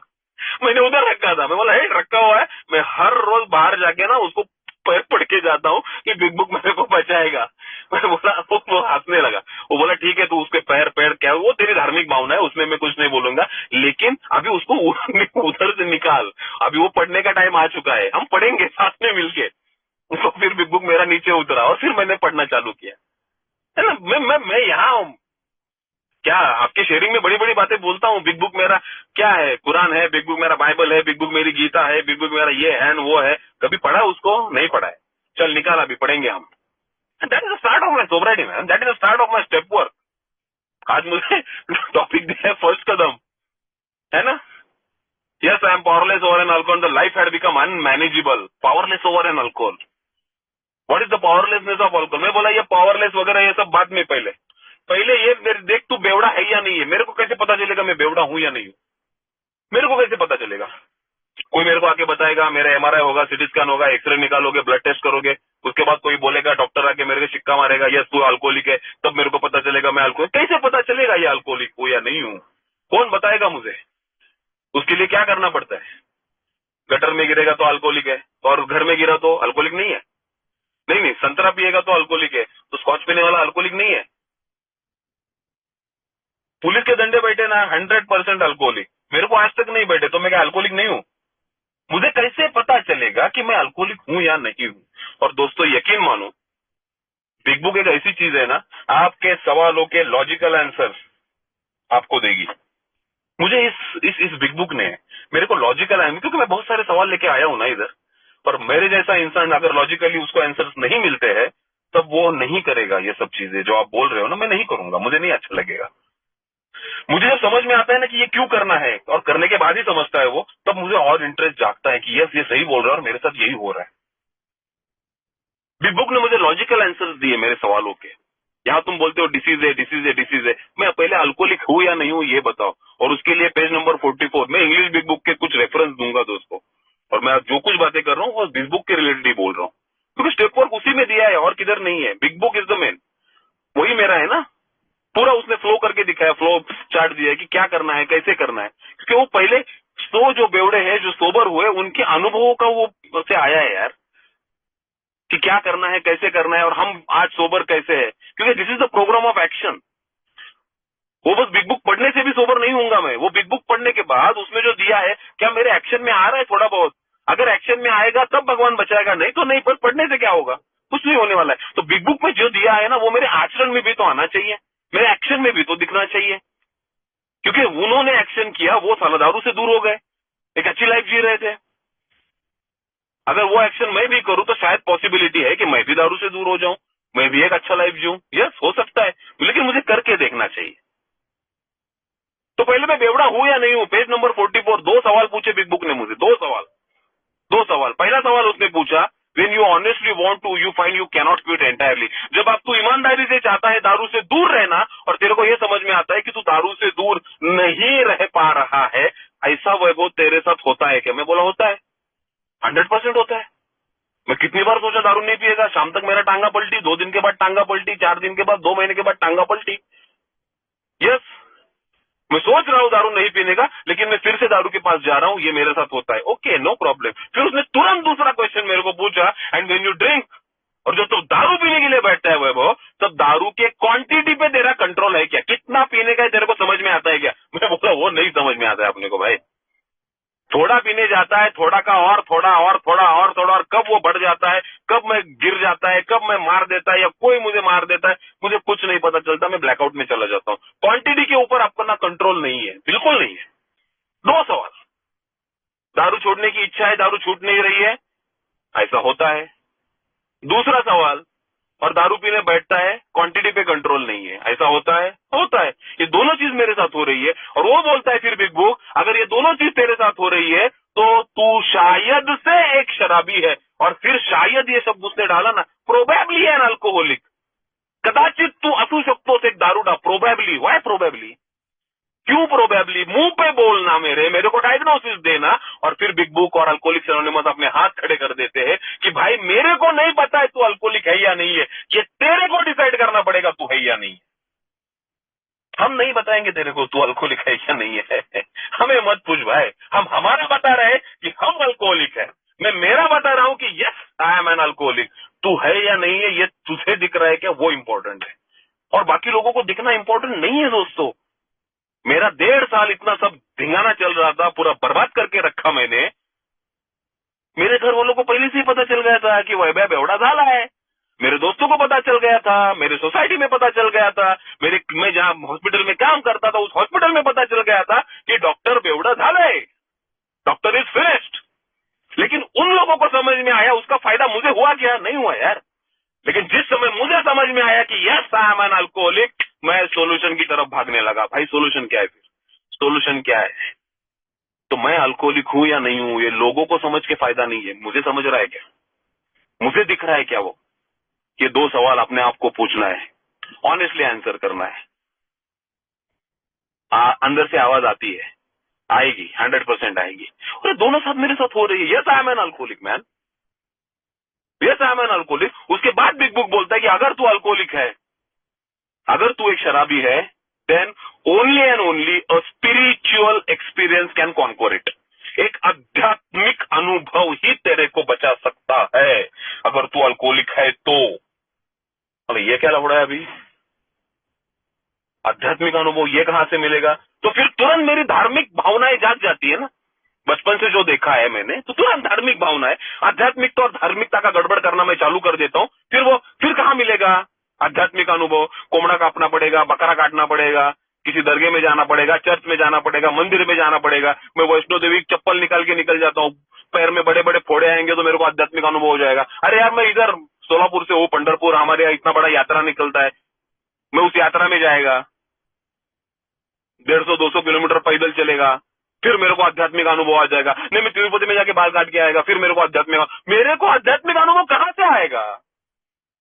मैंने उधर रखा था। मैं बोला हे रखा हुआ है, मैं हर रोज बाहर जाके ना उसको पैर पढ़ के जाता हूँ कि बिग बुक मेरे को बचाएगा। मैं बोला, वो हंसने लगा, वो बोला ठीक है तू उसके पैर पैर क्या, वो तेरी धार्मिक भावना है, उसमें मैं कुछ नहीं बोलूंगा, लेकिन अभी उसको उधर से निकाल, अभी वो पढ़ने का टाइम आ चुका है, हम पढ़ेंगे साथ में मिलके। तो फिर बिग बुक मेरा नीचे उतरा और फिर मैंने पढ़ना चालू किया, है ना। मैं यहाँ हूँ क्या, आपके शेयरिंग में बड़ी बड़ी बातें बोलता हूँ। बिग बुक मेरा क्या है? कुरान है, बिग बुक मेरा बाइबल है, बिग बुक मेरी गीता है, बिग बुक मेरा ये है वो है। कभी पढ़ा उसको? नहीं पढ़ा है। चल निकाल, अभी पढ़ेंगे हम। That is the start of my sobriety man, that is the start of my step work. आज मुझे टॉपिक दिया है फर्स्ट कदम, है ना। Yes I M powerless over an alcohol, the life had become unmanageable, powerless over an alcohol. What is the powerlessness of alcohol? मैं बोला ये powerless वगैरह ये सब बाद में, पहले पहले ये देख तू बेवड़ा है या नहीं है। मेरे को कैसे पता चलेगा मैं बेवड़ा हूं या नहीं हूं? मेरे को कैसे पता चलेगा? कोई मेरे को आके बताएगा, मेरा एमआरआई होगा, सीटी स्कैन होगा, एक्सरे निकालोगे, ब्लड टेस्ट करोगे, उसके बाद कोई बोलेगा, डॉक्टर आके मेरे को सिक्का मारेगा, यस तू अल्कोहलिक है, तब मेरे को पता चलेगा मैं अल्कोहलिक। कैसे पता चलेगा ये अल्कोहलिक हूं या नहीं हूं? कौन बताएगा मुझे? उसके लिए क्या करना पड़ता है? गटर में गिरेगा तो अल्कोहलिक है, और घर में गिरा तो अल्कोहलिक नहीं है। नहीं नहीं, संतरा पिएगा तो अल्कोहलिक है, तो स्कॉच पीने वाला अल्कोहलिक नहीं है। पुलिस के डंडे बैठे ना 100% अल्कोहलिक, मेरे को आज तक नहीं बैठे, तो मैं क्या अल्कोहलिक नहीं हूं? मुझे कैसे पता चलेगा कि मैं अल्कोहलिक हूं या नहीं हूं? और दोस्तों यकीन मानो, बिग बुक एक ऐसी चीज है ना, आपके सवालों के लॉजिकल आंसर आपको देगी। मुझे इस बिग बुक ने मेरे को लॉजिकल आंसर, क्योंकि मैं बहुत सारे सवाल लेके आया हूं ना इधर, पर मेरे जैसा इंसान अगर लॉजिकली उसको आंसर्स नहीं मिलते हैं तब वो नहीं करेगा ये सब चीजें जो आप बोल रहे हो ना, मैं नहीं करूंगा, मुझे नहीं अच्छा लगेगा। मुझे जब समझ में आता है ना कि ये क्यों करना है, और करने के बाद ही समझता है वो, तब मुझे और इंटरेस्ट जागता है कि यस ये सही बोल रहा है और मेरे साथ यही हो रहा है। बिग बुक ने मुझे लॉजिकल आंसर्स दिए मेरे सवालों के। यहाँ तुम बोलते हो डिसीज है, डिसीज है, डिसीज है, मैं पहले अल्कोहलिक हूं या नहीं हूं ये बताओ, और उसके लिए पेज नंबर 44 मैं इंग्लिश बिग बुक के कुछ रेफरेंस दूंगा दोस्तों, और मैं जो कुछ बातें कर रहा हूँ वो बिग बुक के रिलेटेड ही बोल रहा हूँ, क्योंकि स्टेप वर्क उसी में दिया है और किधर नहीं है। Big book is the main, वही मेरा है ना, पूरा उसने फ्लो करके दिखाया, फ्लो चार्ट दिया है कि क्या करना है, कैसे करना है, क्योंकि वो पहले 100 जो बेवड़े हैं जो सोबर हुए उनके अनुभवों का वो से आया है यार, कि क्या करना है, कैसे करना है, और हम आज सोबर कैसे है, क्योंकि this is the program of action. वो बस बिग बुक पढ़ने से भी सोबर नहीं होऊंगा मैं। वो बिग बुक पढ़ने के बाद उसमें जो दिया है क्या मेरे एक्शन में आ रहा है थोड़ा बहुत? अगर एक्शन में आएगा तब भगवान बचाएगा, नहीं तो नहीं। पर पढ़ने से क्या होगा? कुछ नहीं होने वाला है। तो बिग बुक में जो दिया है ना वो मेरे आचरण में भी तो आना चाहिए, मेरे एक्शन में भी तो दिखना चाहिए। क्योंकि उन्होंने एक्शन किया, वो साला दारू से दूर हो गए, एक अच्छी लाइफ जी रहे थे। अगर वो एक्शन मैं भी करूं तो शायद पॉसिबिलिटी है कि मैं भी दारू से दूर हो जाऊं, मैं भी एक अच्छा लाइफ जीऊं। यस, हो सकता है, लेकिन मुझे करके देखना चाहिए। तो पहले मैं बेवड़ा हूं या नहीं हूं? पेज नंबर 44, 2 सवाल पूछे बिग बुक ने मुझे, 2 सवाल। पहला सवाल उसने पूछा, when you honestly want to you find you cannot quit entirely. जब आप तू ईमानदारी से चाहता है दारू से दूर रहना और तेरे को यह समझ में आता है कि तू दारू से दूर नहीं रह पा रहा है, ऐसा वैभव तेरे साथ होता है क्या? मैं बोला होता है, 100% होता है। मैं कितनी बार सोचा दारू नहीं पिएगा, शाम तक मेरा टांगा पलटी, 2 दिन के बाद टांगा पलटी, 4 दिन के बाद, 2 महीने के बाद टांगा पलटी। यस, मैं सोच रहा हूं दारू नहीं पीने का, लेकिन मैं फिर से दारू के पास जा रहा हूं, ये मेरे साथ होता है। Okay, no problem. फिर उसने तुरंत दूसरा क्वेश्चन मेरे को पूछा, एंड व्हेन यू ड्रिंक, और जो तू दारू पीने के लिए बैठता है वैभव, तब दारू के क्वांटिटी पे तेरा कंट्रोल है क्या? कितना पीने का है तेरे को समझ में आता है क्या? मैं बोला वो नहीं समझ में आता है अपने को भाई। थोड़ा पीने जाता है, थोड़ा का और थोड़ा और थोड़ा और थोड़ा, और कब वो बढ़ जाता है, कब मैं गिर जाता है, कब मैं मार देता है या कोई मुझे मार देता है, मुझे कुछ नहीं पता चलता। मैं ब्लैकआउट में चला जाता हूँ। क्वांटिटी के ऊपर आपका ना कंट्रोल नहीं है, बिल्कुल नहीं है। 2 सवाल, दारू छोड़ने की इच्छा है, दारू छूट नहीं रही है, ऐसा होता है। दूसरा सवाल, और दारू पीने बैठता है, क्वांटिटी पे कंट्रोल नहीं है, ऐसा होता है? होता है। ये दोनों चीज मेरे साथ हो रही है। और वो बोलता है फिर बिग बुक, अगर ये दोनों चीज तेरे साथ हो रही है तो तू शायद से एक शराबी है। और फिर शायद ये शब्द उसने डाला ना, प्रोबेबली एन अल्कोहलिक। कदाचित तू असू शकतोस एक दारूडा। Probably, why probably? क्यों प्रोबेबली? मुंह पे बोलना, मेरे को डायग्नोसिस देना, और फिर बिग बुक और अल्कोहलिक्स एनोनिमस अपने हाथ खड़े कर देते हैं कि भाई मेरे को नहीं पता है तू अल्कोहलिक है या नहीं है, ये तेरे को डिसाइड करना पड़ेगा तू है या नहीं। हम नहीं बताएंगे तेरे को तू अल्कोहलिक है या नहीं है। हमें मत पूछ भाई, हम हमारा बता रहे हैं कि हम अल्कोहलिक है। मैं मेरा बता रहा हूं कि yes I am an alcoholic. तू है या नहीं है ये तुझे दिख रहा है क्या, वो इंपॉर्टेंट है। और बाकी लोगों को दिखना इंपॉर्टेंट नहीं है दोस्तों। मेरा 1.5 साल इतना सब धिंगाना चल रहा था, पूरा बर्बाद करके रखा मैंने। मेरे घर वालों को पहले से ही पता चल गया था कि वैभव बेवड़ा झाला है। मेरे दोस्तों को पता चल गया था, मेरे सोसाइटी में पता चल गया था, मैं जहां हॉस्पिटल में काम करता था उस हॉस्पिटल में पता चल गया था कि डॉक्टर बेवड़ा झाला है, डॉक्टर इज फिनिश्ड। लेकिन उन लोगों को समझ में आया, उसका फायदा मुझे हुआ क्या? नहीं हुआ यार। लेकिन जिस समय मुझे समझ में आया कि yes I am an alcoholic, मैं सोल्यूशन की तरफ भागने लगा। भाई सोल्यूशन क्या है? फिर सोल्यूशन क्या है? तो मैं अल्कोहलिक हूं या नहीं हूं ये लोगों को समझ के फायदा नहीं है। मुझे समझ रहा है क्या? मुझे दिख रहा है क्या? वो ये 2 सवाल अपने आप को पूछना है, ऑनेस्टली आंसर करना है। अंदर से आवाज आती है, आएगी, 100% आएगी। और दोनों साथ मेरे साथ हो रही है। Yes I am an alcoholic man, yes I am an alcoholic. उसके बाद बिग बुक बोलता है कि अगर तू अल्कोहलिक है, अगर तू एक शराबी है, then only and only a spiritual experience can conquer it. एक आध्यात्मिक अनुभव ही तेरे को बचा सकता है अगर तू अल्कोहलिक है तो। अरे ये क्या लफड़ा है अभी? आध्यात्मिक अनुभव ये कहां से मिलेगा? तो फिर तुरंत मेरी धार्मिक भावनाएं जाग जाती है ना। बचपन से जो देखा है मैंने, तो तुरंत धार्मिक भावनाएं, आध्यात्मिकता और धार्मिकता का गड़बड़ करना मैं चालू कर देता हूं। फिर कहां मिलेगा आध्यात्मिक अनुभव? कोमड़ा काटना पड़ेगा, बकरा काटना पड़ेगा, किसी दरगाह में जाना पड़ेगा, चर्च में जाना पड़ेगा, मंदिर में जाना पड़ेगा। मैं वैष्णो देवी की चप्पल निकाल के निकल जाता हूँ, पैर में बड़े बड़े फोड़े आएंगे तो मेरे को आध्यात्मिक अनुभव हो जाएगा। अरे यार मैं इधर सोलापुर से वो पंढरपुर, हमारे यहाँ इतना बड़ा यात्रा निकलता है, मैं उस यात्रा में जाएगा, 150-200 किलोमीटर पैदल चलेगा, फिर मेरे को आध्यात्मिक अनुभव आ जाएगा। नहीं मैं तिरुपति में जाके बाल काट के आएगा, फिर मेरे को आध्यात्मिक अनुभव कहां से आएगा?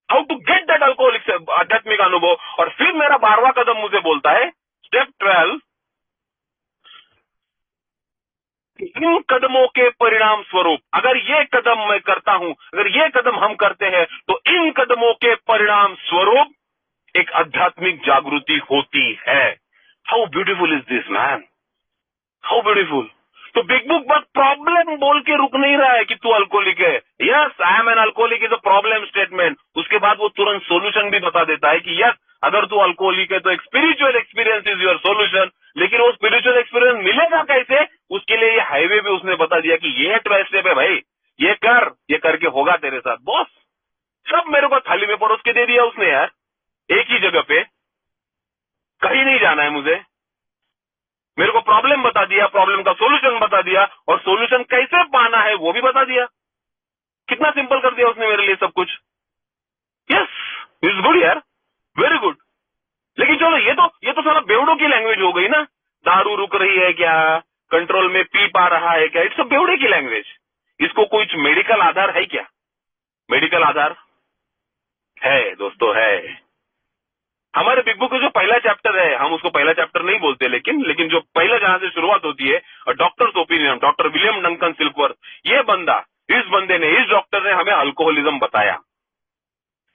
How to get that alcoholic आध्यात्मिक अनुभव? और फिर मेरा 12वां कदम मुझे बोलता है, स्टेप 12, इन कदमों के परिणाम स्वरूप, अगर ये कदम मैं करता हूं, अगर ये कदम हम करते हैं, तो इन कदमों के परिणाम स्वरूप एक आध्यात्मिक जागृति होती है। How beautiful is this man, how beautiful. तो बिग बुक बस प्रॉब्लम बोल के रुक नहीं रहा है कि तू अल्कोहलिक है। Yes I am an alcoholic is a problem statement. उसके बाद वो तुरंत सोल्यूशन भी बता देता है कि यस अगर तू अल्कोहलिक है तो एक spiritual experience is your solution. लेकिन वो स्पिरिचुअल एक्सपीरियंस मिलेगा कैसे, उसके लिए ये हाईवे भी उसने बता दिया कि ये 12 स्टेप है भाई, ये कर, ये करके होगा तेरे साथ बॉस। सब मेरे को थाली में परोस के दे दिया उसने यार, एक ही जगह पे, कहीं नहीं जाना है मुझे। मेरे को प्रॉब्लम बता दिया, प्रॉब्लम का सोल्यूशन बता दिया, और सोल्यूशन कैसे पाना है वो भी बता दिया। कितना सिंपल कर दिया उसने मेरे लिए सब कुछ। यस, इज गुड यार, वेरी गुड। लेकिन चलो ये तो सारा बेवड़ों की लैंग्वेज हो गई ना। दारू रुक रही है क्या, कंट्रोल में पी पा रहा है क्या, इट्स बेवड़े की लैंग्वेज। इसको कुछ मेडिकल आधार है क्या? मेडिकल आधार है दोस्तों, है। हमारे बिग बुक का जो पहला चैप्टर है, हम उसको पहला चैप्टर नहीं बोलते, लेकिन जो पहला जहां से शुरुआत होती है, doctor's opinion, doctor William Duncan Silkworth, ये बंदा, इस डॉक्टर ने हमें अल्कोहलिज्म बताया,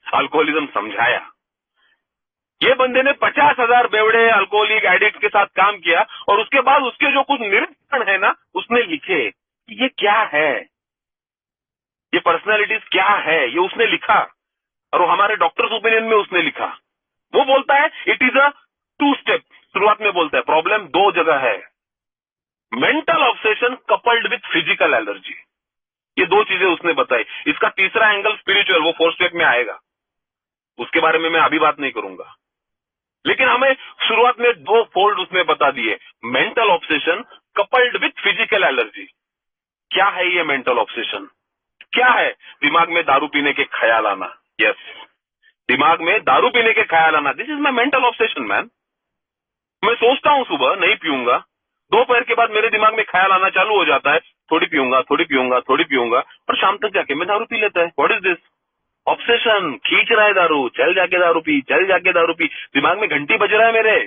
अल्कोहलिज्म समझाया। ये बंदे ने 50,000 बेवड़े अल्कोहलिक एडिक्ट के साथ काम किया, और उसके बाद उसके जो कुछ निरीक्षण है ना, उसने लिखे कि ये क्या है, ये पर्सनैलिटीज क्या है, ये उसने लिखा। और वो हमारे डॉक्टर्स ओपिनियन में उसने लिखा। वो बोलता है इट इज अ 2 स्टेप। शुरुआत में बोलता है प्रॉब्लम 2 जगह है, mental obsession coupled with physical allergy. ये 2 चीजें उसने बताई। इसका तीसरा एंगल स्पिरिचुअल, वो 4 स्टेप में आएगा, उसके बारे में मैं अभी बात नहीं करूंगा। लेकिन हमें शुरुआत में 2 फोल्ड उसने बता दिए, mental obsession coupled with physical allergy. क्या है ये मेंटल ऑब्सेशन? क्या है? दिमाग में दारू पीने के ख्याल आना। यस, दिमाग में दारू पीने के ख्याल आना, this is my mental obsession man. मैं सोचता हूं सुबह नहीं पीऊंगा, दोपहर के बाद मेरे दिमाग में ख्याल आना चालू हो जाता है, थोड़ी पीऊंगा, थोड़ी पीऊंगा, थोड़ी पीऊंगा, और शाम तक जाके मैं दारू पी लेता है। What is this? ऑब्सेशन, खींच रहा है दारू, चल जाके दारू पी, चल जाके दारू पी, दिमाग में घंटी बज रहा है मेरे।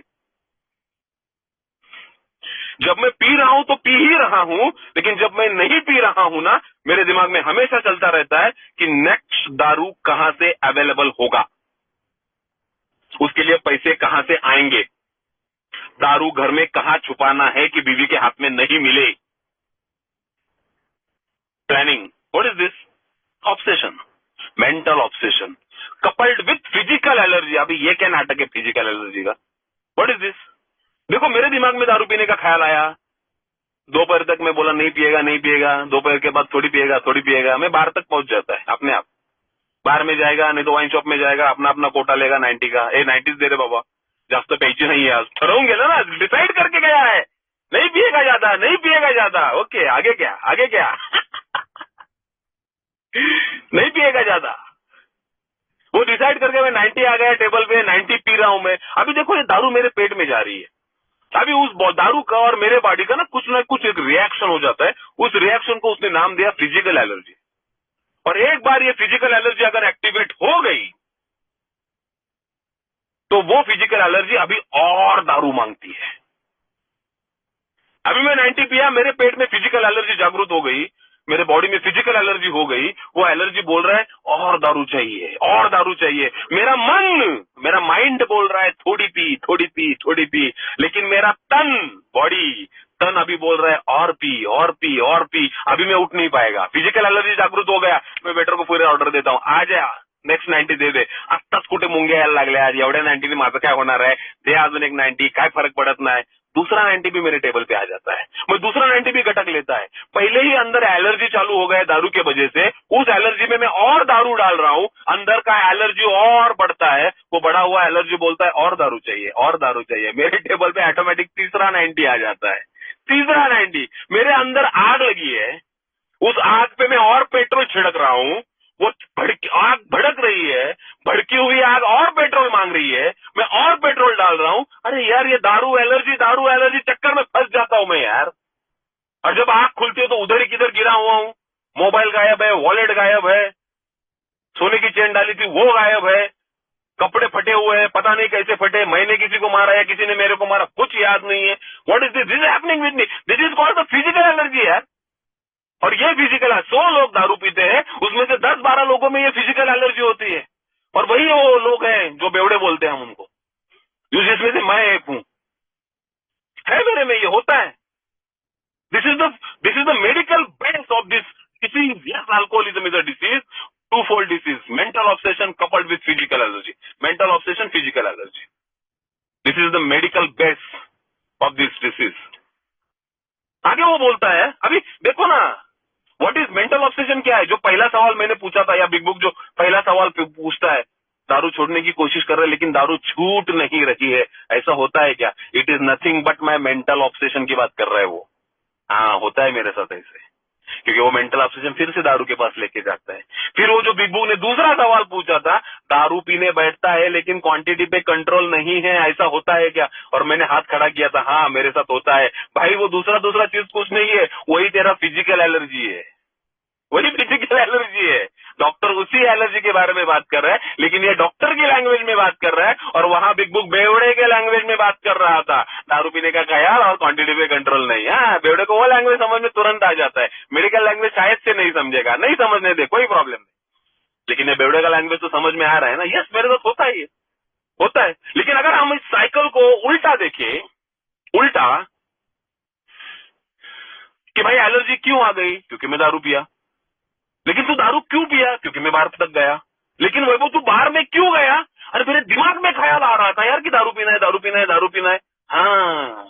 जब मैं पी रहा हूं तो पी ही रहा हूं, लेकिन जब मैं नहीं पी रहा हूं ना, मेरे दिमाग में हमेशा चलता रहता है कि नेक्स्ट दारू कहां से अवेलेबल होगा, उसके लिए पैसे कहां से आएंगे, दारू घर में कहां छुपाना है कि बीवी के हाथ में नहीं मिले। Planning, what is this? Obsession, mental obsession coupled with physical allergy. अभी ये क्या नाटक है फिजिकल एलर्जी का? What is this? देखो, मेरे दिमाग में दारू पीने का ख्याल आया, दोपहर तक मैं बोला नहीं पिएगा, नहीं पिएगा, दोपहर के बाद थोड़ी पिएगा, थोड़ी पिएगा, मैं बाहर तक पहुंच जाता है अपने आप। बार में जाएगा, नहीं तो वाइन शॉप में जाएगा, अपना अपना कोटा लेगा 90 का। 90 दे रहे बाबा, जास्त प्यायची नहीं है आज, ठरवून गेलं ना, डिसाइड करके गया है, नहीं पिएगा ज्यादा, नहीं पिएगा ज्यादा। ओके, आगे क्या, आगे क्या? नहीं पिएगा ज्यादा, वो डिसाइड करके मैं 90 आ गया टेबल पे, 90 पी रहा हूं मैं। अभी देखो ये दारू मेरे पेट में जा रही है, अभी उस दारू का और मेरे बॉडी का ना कुछ एक रिएक्शन हो जाता है। उस रिएक्शन को उसने नाम दिया फिजिकल एलर्जी। और एक बार ये फिजिकल एलर्जी अगर एक्टिवेट हो गई, तो वो फिजिकल एलर्जी अभी और दारू मांगती है। अभी मैं 90 पिया, मेरे पेट में फिजिकल एलर्जी जागृत हो गई, मेरे बॉडी में फिजिकल एलर्जी हो गई, वो एलर्जी बोल रहा है और दारू चाहिए, और दारू चाहिए। मेरा माइंड बोल रहा है थोड़ी पी, थोड़ी पी, थोड़ी पी, लेकिन मेरा तन अभी बोल रहा है और पी, और पी, और पी। अभी मैं उठ नहीं पाएगा, फिजिकल एलर्जी जागृत हो गया। मैं वेटर को पूरे ऑर्डर देता हूं, आ जा नेक्स्ट 90 दे दे, आत्ताच कुठे मुंग्या यायला लागल्या, आज एवढ्या 90 ने माझं काय होणार आहे, दे अजून एक 90, काय फर्क पड़त नाही। दूसरा 90 भी मेरे टेबल पे आ जाता है, मैं दूसरा 90 भी गटक लेता है। पहले ही अंदर एलर्जी चालू हो गया दारू के वजह से, उस एलर्जी में मैं और दारू डाल रहा हूं, अंदर का एलर्जी और बढ़ता है। वो बढ़ा हुआ एलर्जी बोलता है और दारू चाहिए, और दारू चाहिए। मेरे टेबल पे ऑटोमेटिक तीसरा 90 आ जाता है, तीसरा 90। मेरे अंदर आग लगी है, उस आग पे मैं और पेट्रोल छिड़क रहा हूं, वो आग भड़क रही है, भड़की हुई आग और पेट्रोल मांग रही है, मैं और पेट्रोल डाल रहा हूं। अरे यार, ये दारू एलर्जी चक्कर में फंस जाता हूं मैं यार। और जब आग खुलती है तो उधर ही किधर गिरा हुआ हूं, मोबाइल गायब है, वॉलेट गायब है, सोने की चेन डाली थी वो गायब है, कपड़े फटे हुए हैं, पता नहीं कैसे फटे, मैंने किसी को मारा या किसी ने मेरे को मारा, कुछ याद नहीं है। What is this is happening with me, this is called the physical allergy यार। और ये फिजिकल, 100 लोग दारू पीते हैं, उसमें से 10-12 लोगों में ये फिजिकल एलर्जी होती है। और वही वो लोग हैं जो बेवड़े बोलते हैं हम उनको, जिसमें से मैं एक हूं। है मेरे में, ये होता है। This is the medical base of this disease. Yes, alcoholism is a disease. Two-fold disease, mental obsession coupled with physical allergy. Mental obsession, physical allergy. This is the medical base of this disease. आगे वो बोलता है, अभी देखो ना, what is mental obsession क्या है? जो पहला सवाल मैंने पूछा था, या बिग बुक जो पहला सवाल पूछता है, दारू छोड़ने की कोशिश कर रहे हैं लेकिन दारू छूट नहीं रही है, ऐसा होता है क्या? It is nothing but my mental obsession की बात कर रहा है वो। हाँ, होता है मेरे साथ ऐसे, क्योंकि वो मेंटल ऑब्सेशन फिर से दारू के पास लेके जाता है। फिर वो जो बिग बुक ने दूसरा सवाल पूछा था, दारू पीने बैठता है लेकिन क्वांटिटी पे कंट्रोल नहीं है, ऐसा होता है क्या? और मैंने हाथ खड़ा किया था, हाँ मेरे साथ होता है। भाई वो दूसरा चीज कुछ नहीं है, वही तेरा फिजिकल एलर्जी है, वही फिजिकल एलर्जी है। डॉक्टर उसी एलर्जी के बारे में बात कर रहा है, लेकिन ये डॉक्टर की लैंग्वेज में बात कर रहा है, और वहां बिग बुक बेवड़े के लैंग्वेज में बात कर रहा था, दारू पीने का ख्याल और क्वांटिटी पे कंट्रोल नहीं। हाँ, बेवड़े को वो लैंग्वेज समझ में तुरंत आ जाता है, मेडिकल लैंग्वेज शायद से नहीं समझेगा, नहीं समझने दे, कोई प्रॉब्लम नहीं, लेकिन ये बेवड़े का लैंग्वेज तो समझ में आ रहा है ना। यस, मेरे साथ होता है, होता है। लेकिन अगर हम इस साइकिल को उल्टा देखें, उल्टा कि भाई एलर्जी क्यों आ गई? क्योंकि मैं दारू पिया। लेकिन तू दारू क्यों पिया? क्योंकि मैं बाहर तक गया। लेकिन वैभव तू बाहर में क्यों गया? अरे मेरे दिमाग में ख्याल आ रहा था यार कि दारू पीना है, दारू पीना है, दारू पीना है। हाँ,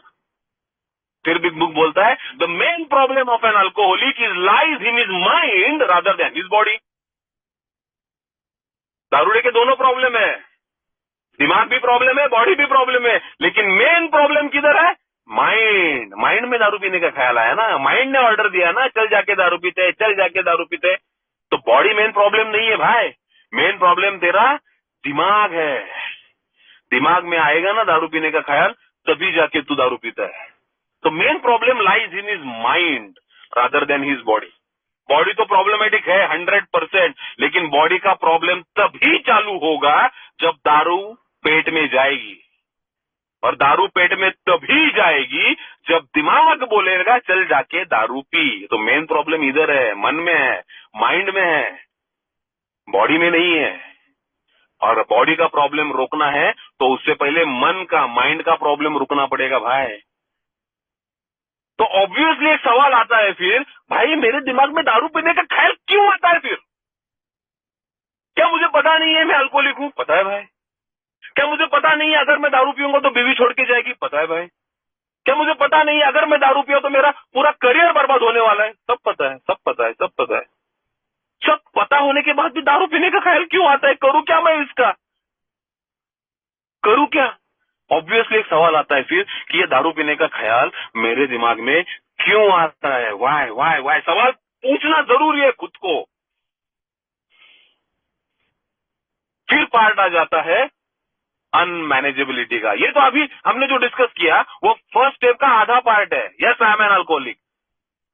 फिर बिग बुक बोलता है, the main problem of an alcoholic is lies in his mind rather than his body. दारूड़े के दोनों प्रॉब्लम है, दिमाग भी प्रॉब्लम है, बॉडी भी प्रॉब्लम है, लेकिन मेन प्रॉब्लम किधर है? माइंड। माइंड में दारू पीने का ख्याल आया ना, माइंड ने ऑर्डर दिया ना, चल जाके दारू पीते, चल जाके दारू पीते। तो बॉडी मेन प्रॉब्लम नहीं है भाई, मेन प्रॉब्लम तेरा दिमाग है। दिमाग में आएगा ना दारू पीने का ख्याल, तभी जाके तू दारू पीता है। तो main problem lies in his mind rather than his body. Body तो प्रॉब्लमेटिक है 100%, लेकिन बॉडी का प्रॉब्लम तभी चालू होगा जब दारू पेट में जाएगी, और दारू पेट में तभी जाएगी जब दिमाग बोलेगा चल जाके दारू पी। तो मेन प्रॉब्लम इधर है, मन में है, माइंड में है, बॉडी में नहीं है। और बॉडी का प्रॉब्लम रोकना है तो उससे पहले मन का, माइंड का प्रॉब्लम रुकना पड़ेगा भाई। तो ऑब्वियसली एक सवाल आता है फिर, भाई मेरे दिमाग में दारू पीने का ख्याल क्यों आता है फिर? क्या मुझे पता नहीं है मैं अल्कोहलिक हूं? पता है भाई। क्या मुझे पता नहीं है अगर मैं दारू पीऊंगा तो बीवी छोड़ के जाएगी? पता है भाई। क्या मुझे पता नहीं है अगर मैं दारू पिया तो मेरा पूरा करियर बर्बाद होने वाला है? सब पता है, सब पता है, सब पता है। सब पता होने के बाद भी दारू पीने का ख्याल क्यों आता है? करूं क्या मैं इसका? करूं क्या? ऑब्वियसली एक सवाल आता है फिर कि ये दारू पीने का ख्याल मेरे दिमाग में क्यों आता है? वाई वाई वाई, सवाल पूछना जरूरी है खुद को। फिर पार्ट आ जाता है अनमैनेजेबिलिटी का। ये तो अभी हमने जो डिस्कस किया वो फर्स्ट स्टेप का आधा पार्ट है। Yes, I am an alcoholic,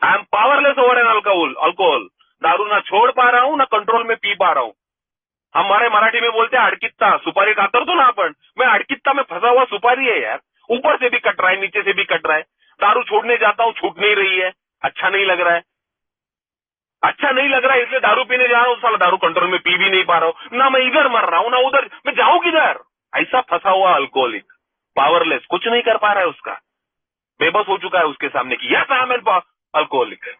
I am powerless over an alcohol. दारू ना छोड़ पा रहा हूं, ना कंट्रोल में पी पा रहा हूं। हमारे मराठी में बोलते हैं अडकित्ता, सुपारी कातरतो ना आपण, मैं अडकित्ता में फंसा हुआ सुपारी है यार, ऊपर से भी कट रहा है, नीचे से भी कट रहा है। दारू छोड़ने जाता हूं, छूट नहीं रही है, अच्छा नहीं लग रहा है, अच्छा नहीं लग रहा है, इसलिए दारू पीने जा रहा हूं, साला दारू कंट्रोल में पी भी नहीं पा रहा हूं, ना मैं इधर मर रहा हूं ना उधर, मैं जाऊं किधर? ऐसा फंसा हुआ अल्कोहलिक, पावरलेस, कुछ नहीं कर पा रहा है, उसका बेबस हो चुका है उसके सामने की yes I am an alcoholic,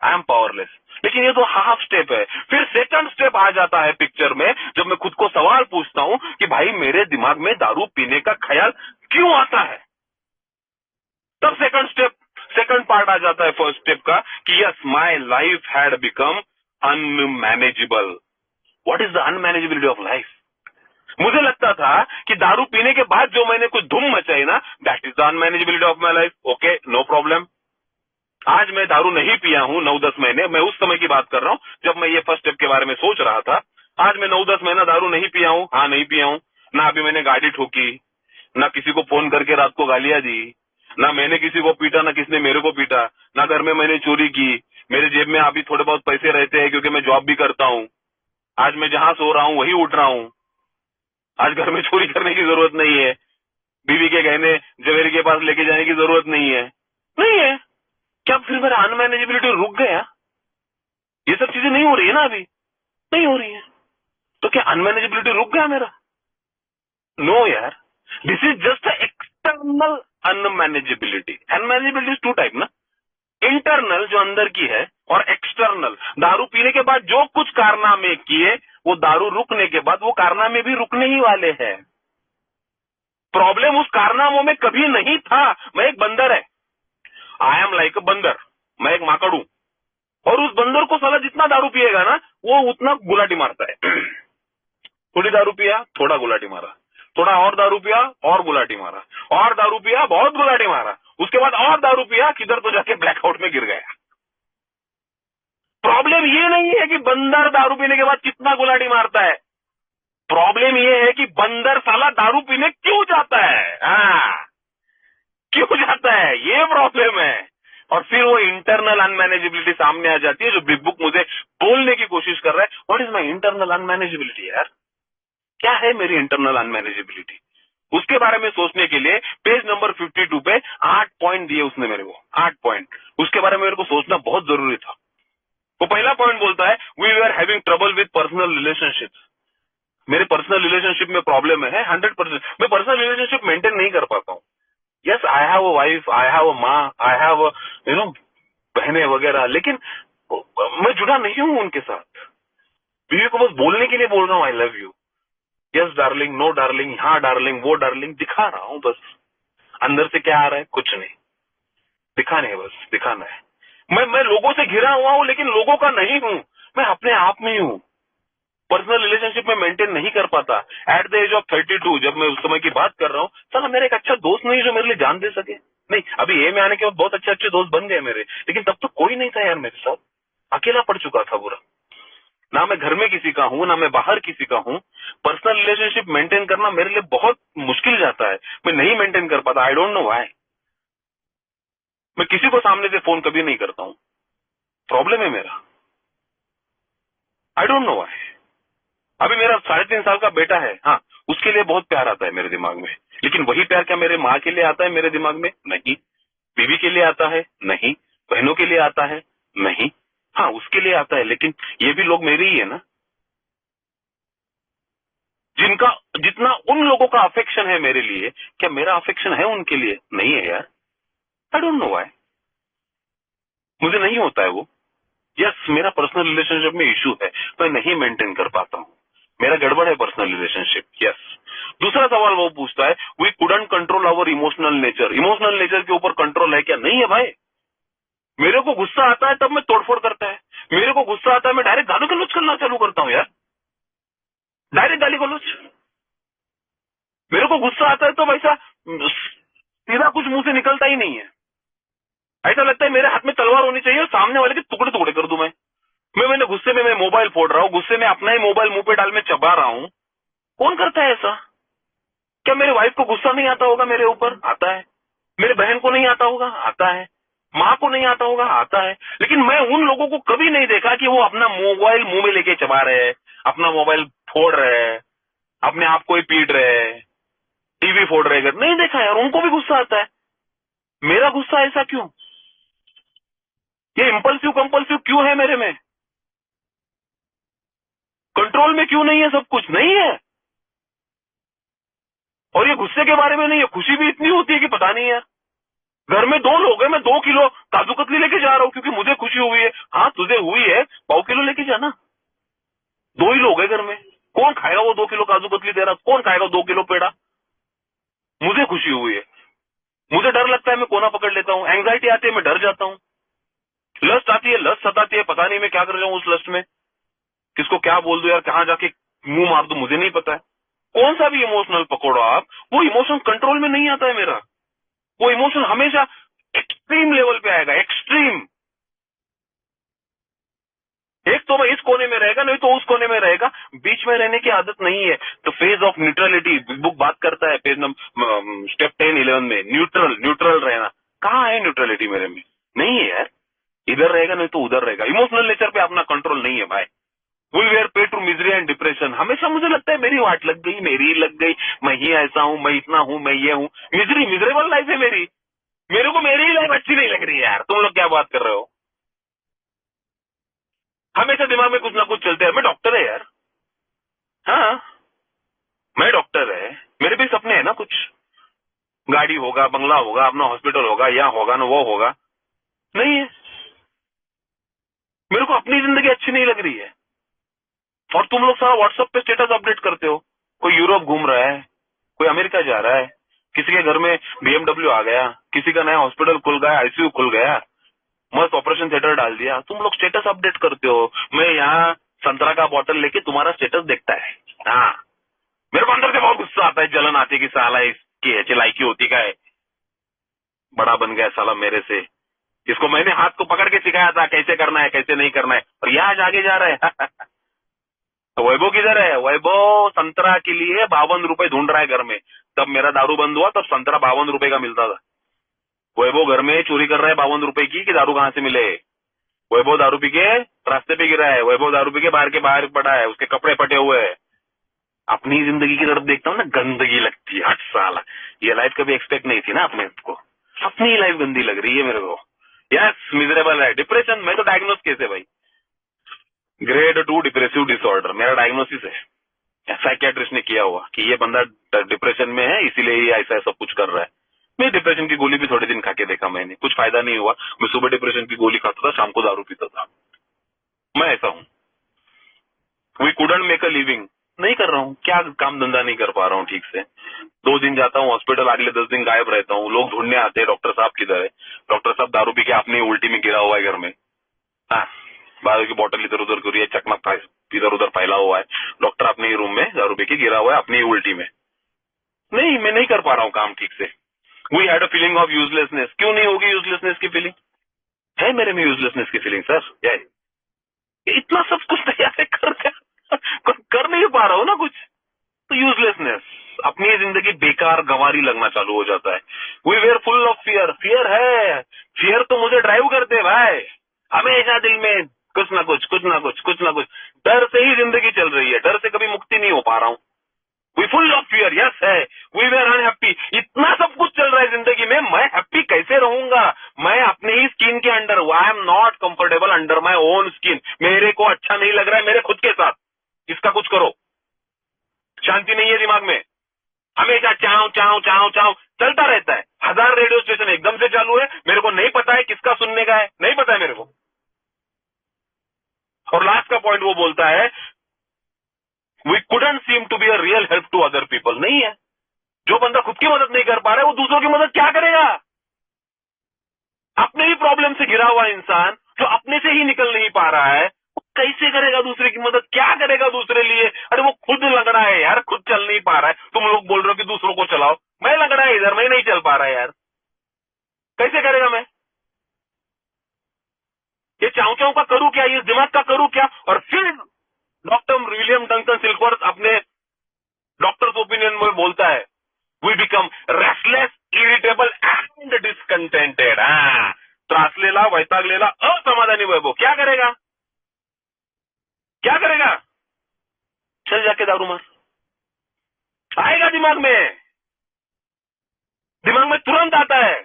I am powerless. लेकिन ये तो हाफ स्टेप है। फिर सेकंड स्टेप आ जाता है पिक्चर में, जब मैं खुद को सवाल पूछता हूं कि भाई मेरे दिमाग में दारू पीने का ख्याल क्यों आता है? तब सेकंड पार्ट आ जाता है फर्स्ट स्टेप का कि yes my life had become unmanageable. What is the unmanageability of life? मुझे लगता था कि दारू पीने के बाद जो मैंने कुछ धूम मचाई ना, that is the unmanageability of my life. Okay, no problem. आज मैं दारू नहीं पिया हूं 9-10 महीने, मैं उस समय की बात कर रहा हूं जब मैं ये फर्स्ट स्टेप के बारे में सोच रहा था। आज मैं 9-10 महीना दारू नहीं पिया हूं, हाँ नहीं पिया हूं, ना अभी मैंने गाड़ी ठोकी, ना किसी को फोन करके रात को गालियां दी, ना मैंने किसी को पीटा, ना किसने मेरे को पीटा, ना घर में मैंने चोरी की, मेरे जेब में अभी थोड़े बहुत पैसे रहते हैं क्योंकि मैं जॉब भी करता हूं। आज मैं जहां सो रहा हूं वही उठ रहा हूं। आज घर में चोरी करने की जरूरत नहीं है, बीवी के गहने जवेरी के पास लेके जाने की जरूरत नहीं है, नहीं है। क्या फिर मेरा अनमैनेजेबिलिटी रुक गया? ये सब चीजें नहीं हो रही है ना, अभी नहीं हो रही है, तो क्या अनमैनेजेबिलिटी रुक गया मेरा? नो यार, this is just external unmanageability. Unmanageability is two type ना, इंटरनल जो अंदर की है और एक्सटर्नल, दारू पीने के बाद जो कुछ कारनामे किए वो दारू रुकने के बाद वो कारनामे भी रुकने ही वाले हैं। प्रॉब्लम उस कारनामों में कभी नहीं था। मैं एक बंदर है, आई एम लाइक अ बंदर, मैं एक माकड़ हूं, और उस बंदर को साला जितना दारू पिएगा ना वो उतना गुलाटी मारता है। थोड़ी दारू पिया, थोड़ा गुलाटी मारा, थोड़ा और दारू पिया और गुलाटी मारा, और दारू पिया बहुत गुलाटी मारा, उसके बाद और दारू पिया, किधर तो जाके ब्लैकआउट में गिर गया। प्रॉब्लम ये नहीं है कि बंदर दारू पीने के बाद कितना गुलाटी मारता है, प्रॉब्लम ये है कि बंदर साला दारू पीने क्यों जाता है। क्यों जाता है, ये प्रॉब्लम है। और फिर वो इंटरनल अनमैनेजेबिलिटी सामने आ जाती है, जो बिग बुक मुझे बोलने की कोशिश कर रहा है। व्हाट इज माई इंटरनल अनमैनेजेबिलिटी यार, क्या है मेरी इंटरनल अनमैनेजेबिलिटी? उसके बारे में सोचने के लिए पेज नंबर 52 पे 8 पॉइंट दिए उसने मेरे को, 8 पॉइंट। उसके बारे में मेरे को सोचना बहुत जरूरी था। वो पहला पॉइंट बोलता है, we are having trouble with personal relationships. मेरे पर्सनल रिलेशनशिप में प्रॉब्लम है 100%। मैं पर्सनल रिलेशनशिप मेंटेन नहीं कर पाता हूँ। Yes, I have a wife, I have a माँ, आई हैव बहनें वगैरह, लेकिन मैं जुड़ा नहीं हूं उनके साथ। बीवी को बस बोलने के लिए बोल रहा हूँ I love you, yes darling, no darling, हाँ डार्लिंग, वो डार्लिंग दिखा रहा हूँ बस। अंदर से क्या आ रहा है, कुछ नहीं, दिखाने है, बस दिखाना है। मैं लोगों से घिरा हुआ हूँ लेकिन लोगों का नहीं हूँ, मैं अपने आप में ही हूँ। पर्सनल रिलेशनशिप में मेंटेन नहीं कर पाता। एट द एज ऑफ 32, जब मैं उस समय की बात कर रहा हूँ, साला मेरा एक अच्छा दोस्त नहीं जो मेरे लिए जान दे सके। नहीं, अभी ए में आने के बाद बहुत अच्छे अच्छे दोस्त बन गए मेरे, लेकिन तब तो कोई नहीं था यार मेरे साथ। अकेला पड़ चुका था पूरा। ना मैं घर में किसी का हूँ, ना मैं बाहर किसी का हूँ। पर्सनल रिलेशनशिप मेंटेन करना मेरे लिए बहुत मुश्किल जाता है। मैं नहीं मेंटेन कर पाता, आई डोंट नो व्हाई। मैं किसी को सामने से फोन कभी नहीं करता हूँ, प्रॉब्लम है मेरा, आई डोंट नो व्हाई। अभी मेरा 3.5 साल का बेटा है, हाँ, उसके लिए बहुत प्यार आता है मेरे दिमाग में, लेकिन वही प्यार क्या मेरे माँ के लिए आता है मेरे दिमाग में? नहीं। बीवी के लिए आता है? नहीं। बहनों के लिए आता है? नहीं। हाँ, उसके लिए आता है, लेकिन ये भी लोग मेरे ही है ना। जिनका जितना उन लोगों का अफेक्शन है मेरे लिए, क्या मेरा अफेक्शन है उनके लिए? नहीं है यार। आई डोंट नो व्हाई, मुझे नहीं होता है वो। यस, मेरा पर्सनल रिलेशनशिप में इशू है, मैं नहीं मेंटेन कर पाता हूँ, मेरा गड़बड़ है पर्सनल रिलेशनशिप। यस। दूसरा सवाल वो पूछता है, we couldn't control our emotional nature. Emotional nature के ऊपर कंट्रोल है क्या? नहीं है भाई। मेरे को गुस्सा आता है तब मैं तोड़फोड़ करता है, मेरे को गुस्सा आता है मैं डायरेक्ट गाली गलौज करना चालू करता हूँ यार, डायरेक्ट गाली गलौज। मेरे को गुस्सा आता है तो वैसा सीधा कुछ मुंह से निकलता ही नहीं है। ऐसा लगता है मेरे हाथ में तलवार होनी चाहिए और सामने वाले के टुकड़े टुकड़े कर दूं मैंने गुस्से में मैं मोबाइल फोड़ रहा हूँ, गुस्से में अपना ही मोबाइल मुंह पे डाल में चबा रहा हूँ। कौन करता है ऐसा? क्या मेरे वाइफ को गुस्सा नहीं आता होगा मेरे ऊपर? आता है। मेरे बहन को नहीं आता होगा? आता है। माँ को नहीं आता होगा? आता है। लेकिन मैं उन लोगों को कभी नहीं देखा कि वो अपना मोबाइल मुंह में लेके चबा रहे हैं, अपना मोबाइल फोड़ रहे हैं, अपने आप को ही पीट रहे हैं, टीवी फोड़ रहे हैं। नहीं देखा यार, उनको भी गुस्सा आता है। मेरा गुस्सा ऐसा क्यों? ये इम्पल्सिव कंपल्सिव क्यों है मेरे में? कंट्रोल में क्यों नहीं है? सब कुछ नहीं है। और ये गुस्से के बारे में नहीं है, खुशी भी इतनी होती है कि पता नहीं है। घर में 2 लोग हैं, मैं 2 किलो काजू कतली लेके जा रहा हूँ क्योंकि मुझे खुशी हुई है। हाँ, तुझे हुई है, 1.5 किलो लेके जाना। 2 ही लोग हैं घर में, कौन खाएगा वो 2 किलो काजू कतली दे रहा? कौन खाएगा 2 किलो पेड़ा? मुझे खुशी हुई है। मुझे डर लगता है, मैं कोना पकड़ लेता हूँ। एंग्जाइटी आती है, मैं डर जाता हूँ। लस्ट आती है, लस्ट सताती है, पता नहीं मैं क्या कर जाऊँ उस लस्ट में, किसको क्या बोल दूं यार, कहाँ जाके मुंह मार दूं, मुझे नहीं पता है। कौन सा भी इमोशनल पकड़ो आप, वो इमोशन कंट्रोल में नहीं आता है मेरा। वो इमोशन हमेशा एक्सट्रीम लेवल पे आएगा, एक्सट्रीम। एक तो मैं इस कोने में रहेगा, नहीं तो उस कोने में रहेगा, बीच में रहने की आदत नहीं है। तो फेज ऑफ न्यूट्रलिटी बुक बात करता है, पेज नंबर स्टेप 10-11 में, न्यूट्रल रहना। कहाँ है न्यूट्रलिटी मेरे में? नहीं है यार। इधर रहेगा नहीं तो उधर रहेगा। इमोशनल नेचर पे अपना कंट्रोल नहीं है भाई। विल वेयर पे टू मिजरी एंड डिप्रेशन। हमेशा मुझे लगता है मेरी वाट लग गई, मेरी लग गई, मैं ही ऐसा हूँ, मैं इतना हूँ, मैं ये हूँ। मिजरेबल लाइफ है मेरी। मेरे को मेरी ही लाइफ अच्छी नहीं लग रही है यार। तुम लोग क्या बात कर रहे हो? हमेशा दिमाग में कुछ ना कुछ चलते है। मैं डॉक्टर है यार, हाँ, मैं डॉक्टर है, मेरे भी सपने है ना कुछ। गाड़ी होगा, बंगला होगा, अपना हॉस्पिटल होगा, या होगा ना वो होगा। नहीं है। मेरे को अपनी जिंदगी अच्छी नहीं लग रही है। और तुम लोग सारा व्हाट्सएप पे स्टेटस अपडेट करते हो, कोई यूरोप घूम रहा है, कोई अमेरिका जा रहा है, किसी के घर में BMW आ गया, किसी का नया हॉस्पिटल खुल गया, ICU खुल गया, मस्त ऑपरेशन थिएटर डाल दिया, तुम लोग स्टेटस अपडेट करते हो। मैं यहाँ संतरा का बॉटल लेके तुम्हारा स्टेटस देखता है। हाँ, मेरे को अंदर से बहुत गुस्सा आता है, जलन आती है कि साला इसकी ऐसी लाइकी होती का है, बड़ा बन गया साला मेरे से। इसको मैंने हाथ को पकड़ के सिखाया था कैसे करना है कैसे नहीं करना है, और यहाँ आज आगे जा रहे हैं। तो वैभव किधर है? वैभव संतरा के लिए 52 रुपए ढूंढ रहा है घर में। तब मेरा दारू बंद हुआ तब संतरा 52 रुपए का मिलता था। वैभव घर में चोरी कर रहा है 52 रुपए की, कि दारू कहाँ से मिले। वैभव दारू पी के रास्ते पे गिरा है, वैभव दारू पी के बाहर पड़ा है, उसके कपड़े फटे हुए हैं। अपनी जिंदगी की तरफ देखता हूँ ना, गंदगी लगती है। 8 साल ये लाइफ कभी एक्सपेक्ट नहीं थी ना अपने को, अपनी लाइफ गंदी लग रही है मेरे को। यस, मिजरेबल है। डिप्रेशन मैं तो डायग्नोस कैसे भाई, ग्रेड 2 डिप्रेसिव डिसऑर्डर मेरा डायग्नोसिस है। साइकियाट्रिस्ट ने किया हुआ कि ये बंदा डिप्रेशन में है, इसीलिए ये ऐसा सब कुछ कर रहा है। मैं डिप्रेशन की गोली भी थोड़े दिन खा के देखा मैंने, कुछ फायदा नहीं हुआ। मैं सुबह डिप्रेशन की गोली खाता था, शाम को दारू पीता था। मैं ऐसा हूँ। We couldn't make a living, नहीं कर रहा हूँ, क्या काम धंधा नहीं कर पा रहा हूँ ठीक से। 2 दिन जाता हूँ हॉस्पिटल, अगले 10 दिन गायब रहता हूँ। लोग ढूंढने आते हैं, डॉक्टर साहब किधर है? डॉक्टर साहब दारू पी के अपनी उल्टी में गिरा हुआ है घर में। हाँ, दारू की बोतल इधर उधर गिरी है, चकमक इधर उधर फैला हुआ है। डॉक्टर अपने ही रूम में दारू पी के गिरा हुआ है अपनी उल्टी में। नहीं, मैं नहीं कर पा रहा हूँ काम ठीक से। We had a feeling of uselessness. क्यों नहीं होगी यूजलेसनेस की फीलिंग? है मेरे में यूजलेसनेस की फीलिंग सर? क्या है? इतना सब कुछ तैयार है, कर नहीं पा रहा हूँ ना कुछ, तो यूजलेसनेस, अपनी जिंदगी बेकार गंवारी लगना चालू हो जाता है। We were full of fear. Fear है, फियर तो मुझे ड्राइव करते भाई, हमेशा दिल में कुछ ना कुछ कुछ ना कुछ कुछ ना कुछ। डर से ही जिंदगी चल रही है, डर से कभी मुक्ति नहीं हो पा रहा हूँ। We full of fear, yes है। We were unhappy. इतना सब कुछ चल रहा है जिंदगी में, मैं हैप्पी कैसे रहूंगा? मैं अपने ही स्किन के under, I am not comfortable under my own skin. मेरे को अच्छा नहीं लग रहा है मेरे खुद के साथ। इसका कुछ करो, शांति नहीं है दिमाग में, हमेशा चाव चाव चाव चाव चलता रहता है। 1000 रेडियो स्टेशन एकदम से चालू है, मेरे को नहीं पता है किसका सुनने का है, नहीं पता है मेरे को। और लास्ट का पॉइंट वो बोलता है, we couldn't seem to be a real help to other people. नहीं है, जो बंदा खुद की मदद नहीं कर पा रहा है वो दूसरों की मदद क्या करेगा? अपने ही प्रॉब्लम से घिरा हुआ इंसान जो अपने से ही निकल नहीं पा रहा है, वो कैसे करेगा दूसरे की मदद? क्या करेगा दूसरे लिए? अरे वो खुद लंगड़ा है यार, खुद चल नहीं पा रहा है। तुम लोग बोल रहे हो कि दूसरों को चलाओ, मैं लंगड़ा है इधर, मैं नहीं चल पा रहा है यार, कैसे करेगा मैं? ये चाव चाव का करूं क्या, ये दिमाग का करूं क्या? और फिर डॉक्टर विलियम डंकन सिल्कवर्थ अपने डॉक्टर्स ओपिनियन में बोलता है, we become restless, irritable and discontented. त्रासलेला, वैतागलेला, असमाधानी वैभव क्या करेगा? क्या करेगा? चल जाके दारू मार। आएगा दिमाग में, दिमाग में तुरंत आता है।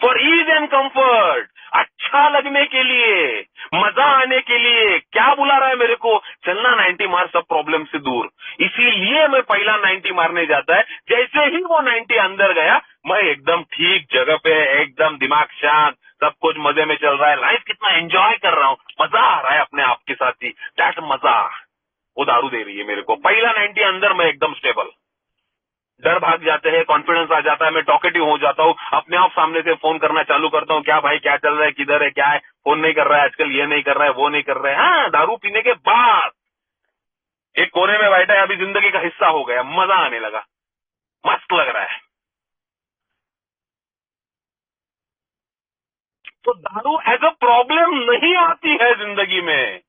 फॉर ईज एंड कंफर्ट, अच्छा लगने के लिए, मजा आने के लिए। क्या बुला रहा है मेरे को? चलना 90 मार सब प्रॉब्लम से दूर। इसीलिए मैं पहला 90 मारने जाता है। जैसे ही वो 90 अंदर गया, मैं एकदम ठीक जगह पे, एकदम दिमाग शांत, सब कुछ मजे में चल रहा है। लाइफ कितना एंजॉय कर रहा हूँ, मजा आ रहा है अपने आप के साथ ही। दैट मजा वो दारू दे रही है मेरे को। पहला 90 अंदर, मैं एकदम स्टेबल। डर भाग जाते हैं, कॉन्फिडेंस आ जाता है, मैं टॉकेटिव हो जाता हूँ। अपने आप सामने से फोन करना चालू करता हूँ, क्या भाई क्या चल रहा है, किधर है, क्या है? फोन नहीं कर रहा है आजकल, ये नहीं कर रहा है, वो नहीं कर रहा है। हाँ, दारू पीने के बाद एक कोने में बैठा है, अभी जिंदगी का हिस्सा हो गया, मजा आने लगा, मस्त लग रहा है। तो दारू एज अ प्रॉब्लम नहीं आती है जिंदगी में।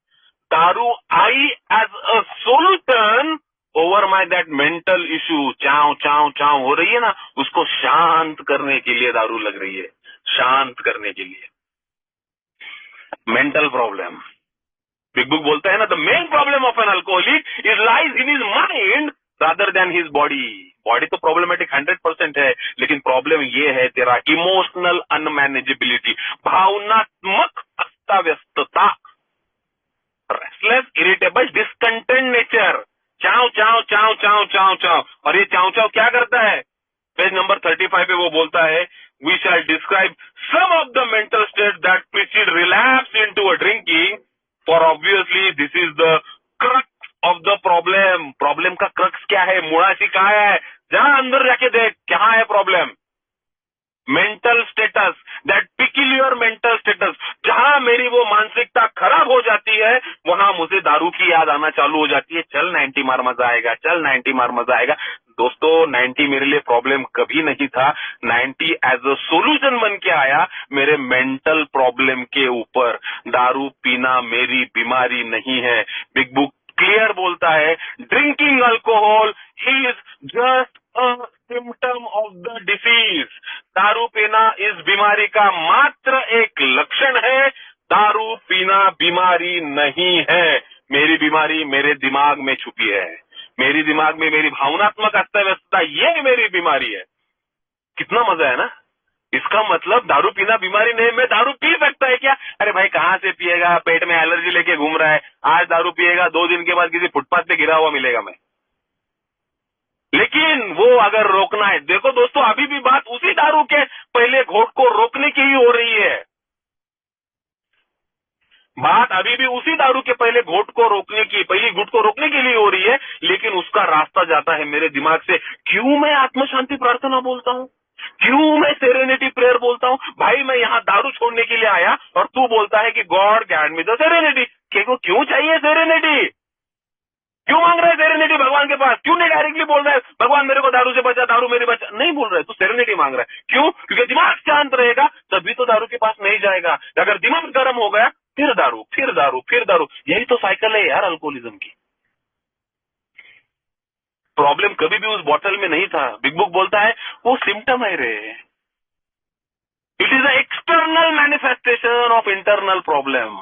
दारू आई as a solution over my that mental issue. चाव चाव चाव हो रही है ना, उसको शांत करने के लिए दारू लग रही है, शांत करने के लिए। मेंटल प्रॉब्लम, बिग बुक बोलता है ना, the main problem of an alcoholic is lies in his mind rather than his body. Body तो प्रॉब्लमेटिक 100% है, लेकिन प्रॉब्लम ये है तेरा इमोशनल अनमैनेजेबिलिटी, भावनात्मक अस्ताव्यस्तता, रेस्टलेस, इरिटेबल, डिस्कंटेंट नेचर। चाव चाव चाव चाव चाव चाव। और ये चाव चाव क्या करता है? पेज नंबर 35 पे वो बोलता है, we shall describe some of the mental state that precede relapse into a drinking for obviously this is the crux of the problem. Problem का क्रक्स क्या है, मुळाशी काय है, जहां अंदर जाके देख क्या है problem. Mental status, that peculiar mental status. जहां मेरी वो मानसिकता खराब हो जाती है वहां मुझे दारू की याद आना चालू हो जाती है. चल 90 मार मजा आएगा, चल 90 मार मजा आएगा. दोस्तों 90 मेरे लिए प्रॉब्लम कभी नहीं था. 90 एज अ सोल्यूशन बन के आया मेरे मेंटल प्रॉब्लम के ऊपर. दारू पीना मेरी बीमारी नहीं है. बिग बुक क्लियर बोलता है, drinking alcohol he is just a symptom of the disease. दारू पीना इस बीमारी का मात्र एक लक्षण है. दारू पीना बीमारी नहीं है. मेरी बीमारी मेरे दिमाग में छुपी है. मेरी दिमाग में मेरी भावनात्मक अस्तव्यस्तता, ये मेरी बीमारी है. कितना मजा है ना. इसका मतलब दारू पीना बीमारी नहीं. मैं दारू पी सकता है क्या? अरे भाई कहां से पिएगा, पेट में एलर्जी लेके घूम रहा है. आज दारू पिएगा, 2 दिन के बाद किसी फुटपाथ पे गिरा हुआ मिलेगा मैं. लेकिन वो अगर रोकना है, देखो दोस्तों अभी भी बात उसी दारू के पहले घोट को रोकने की ही हो रही है. बात अभी भी उसी दारू के पहले घोट को रोकने की, पहली घुट को रोकने के लिए हो रही है. लेकिन उसका रास्ता जाता है मेरे दिमाग से. क्यों मैं आत्म शांति प्रार्थना बोलता हूं, क्यों मैं सेरेनिटी प्रेयर बोलता हूं. भाई मैं यहां दारू छोड़ने के लिए आया और तू बोलता है कि God grant me the serenity. क्यों चाहिए सेरेनिटी? क्यों मांग रहा है सेरेनिटी भगवान के पास? क्यों नहीं डायरेक्टली बोल रहा है भगवान मेरे को दारू से बचा, दारू मेरे बचा? नहीं बोल रहा है, तू सेरेनिटी मांग रहा है. क्यों? क्योंकि दिमाग शांत रहेगा तभी तो दारू के पास नहीं जाएगा. अगर दिमाग गर्म हो गया फिर दारू, फिर दारू, फिर दारू. यही तो साइकिल है यार अल्कोहलिज्म की. प्रॉब्लम कभी भी उस बॉटल में नहीं था. बिग बुक बोलता है वो सिम्टम है रे. It is a external manifestation of internal problem.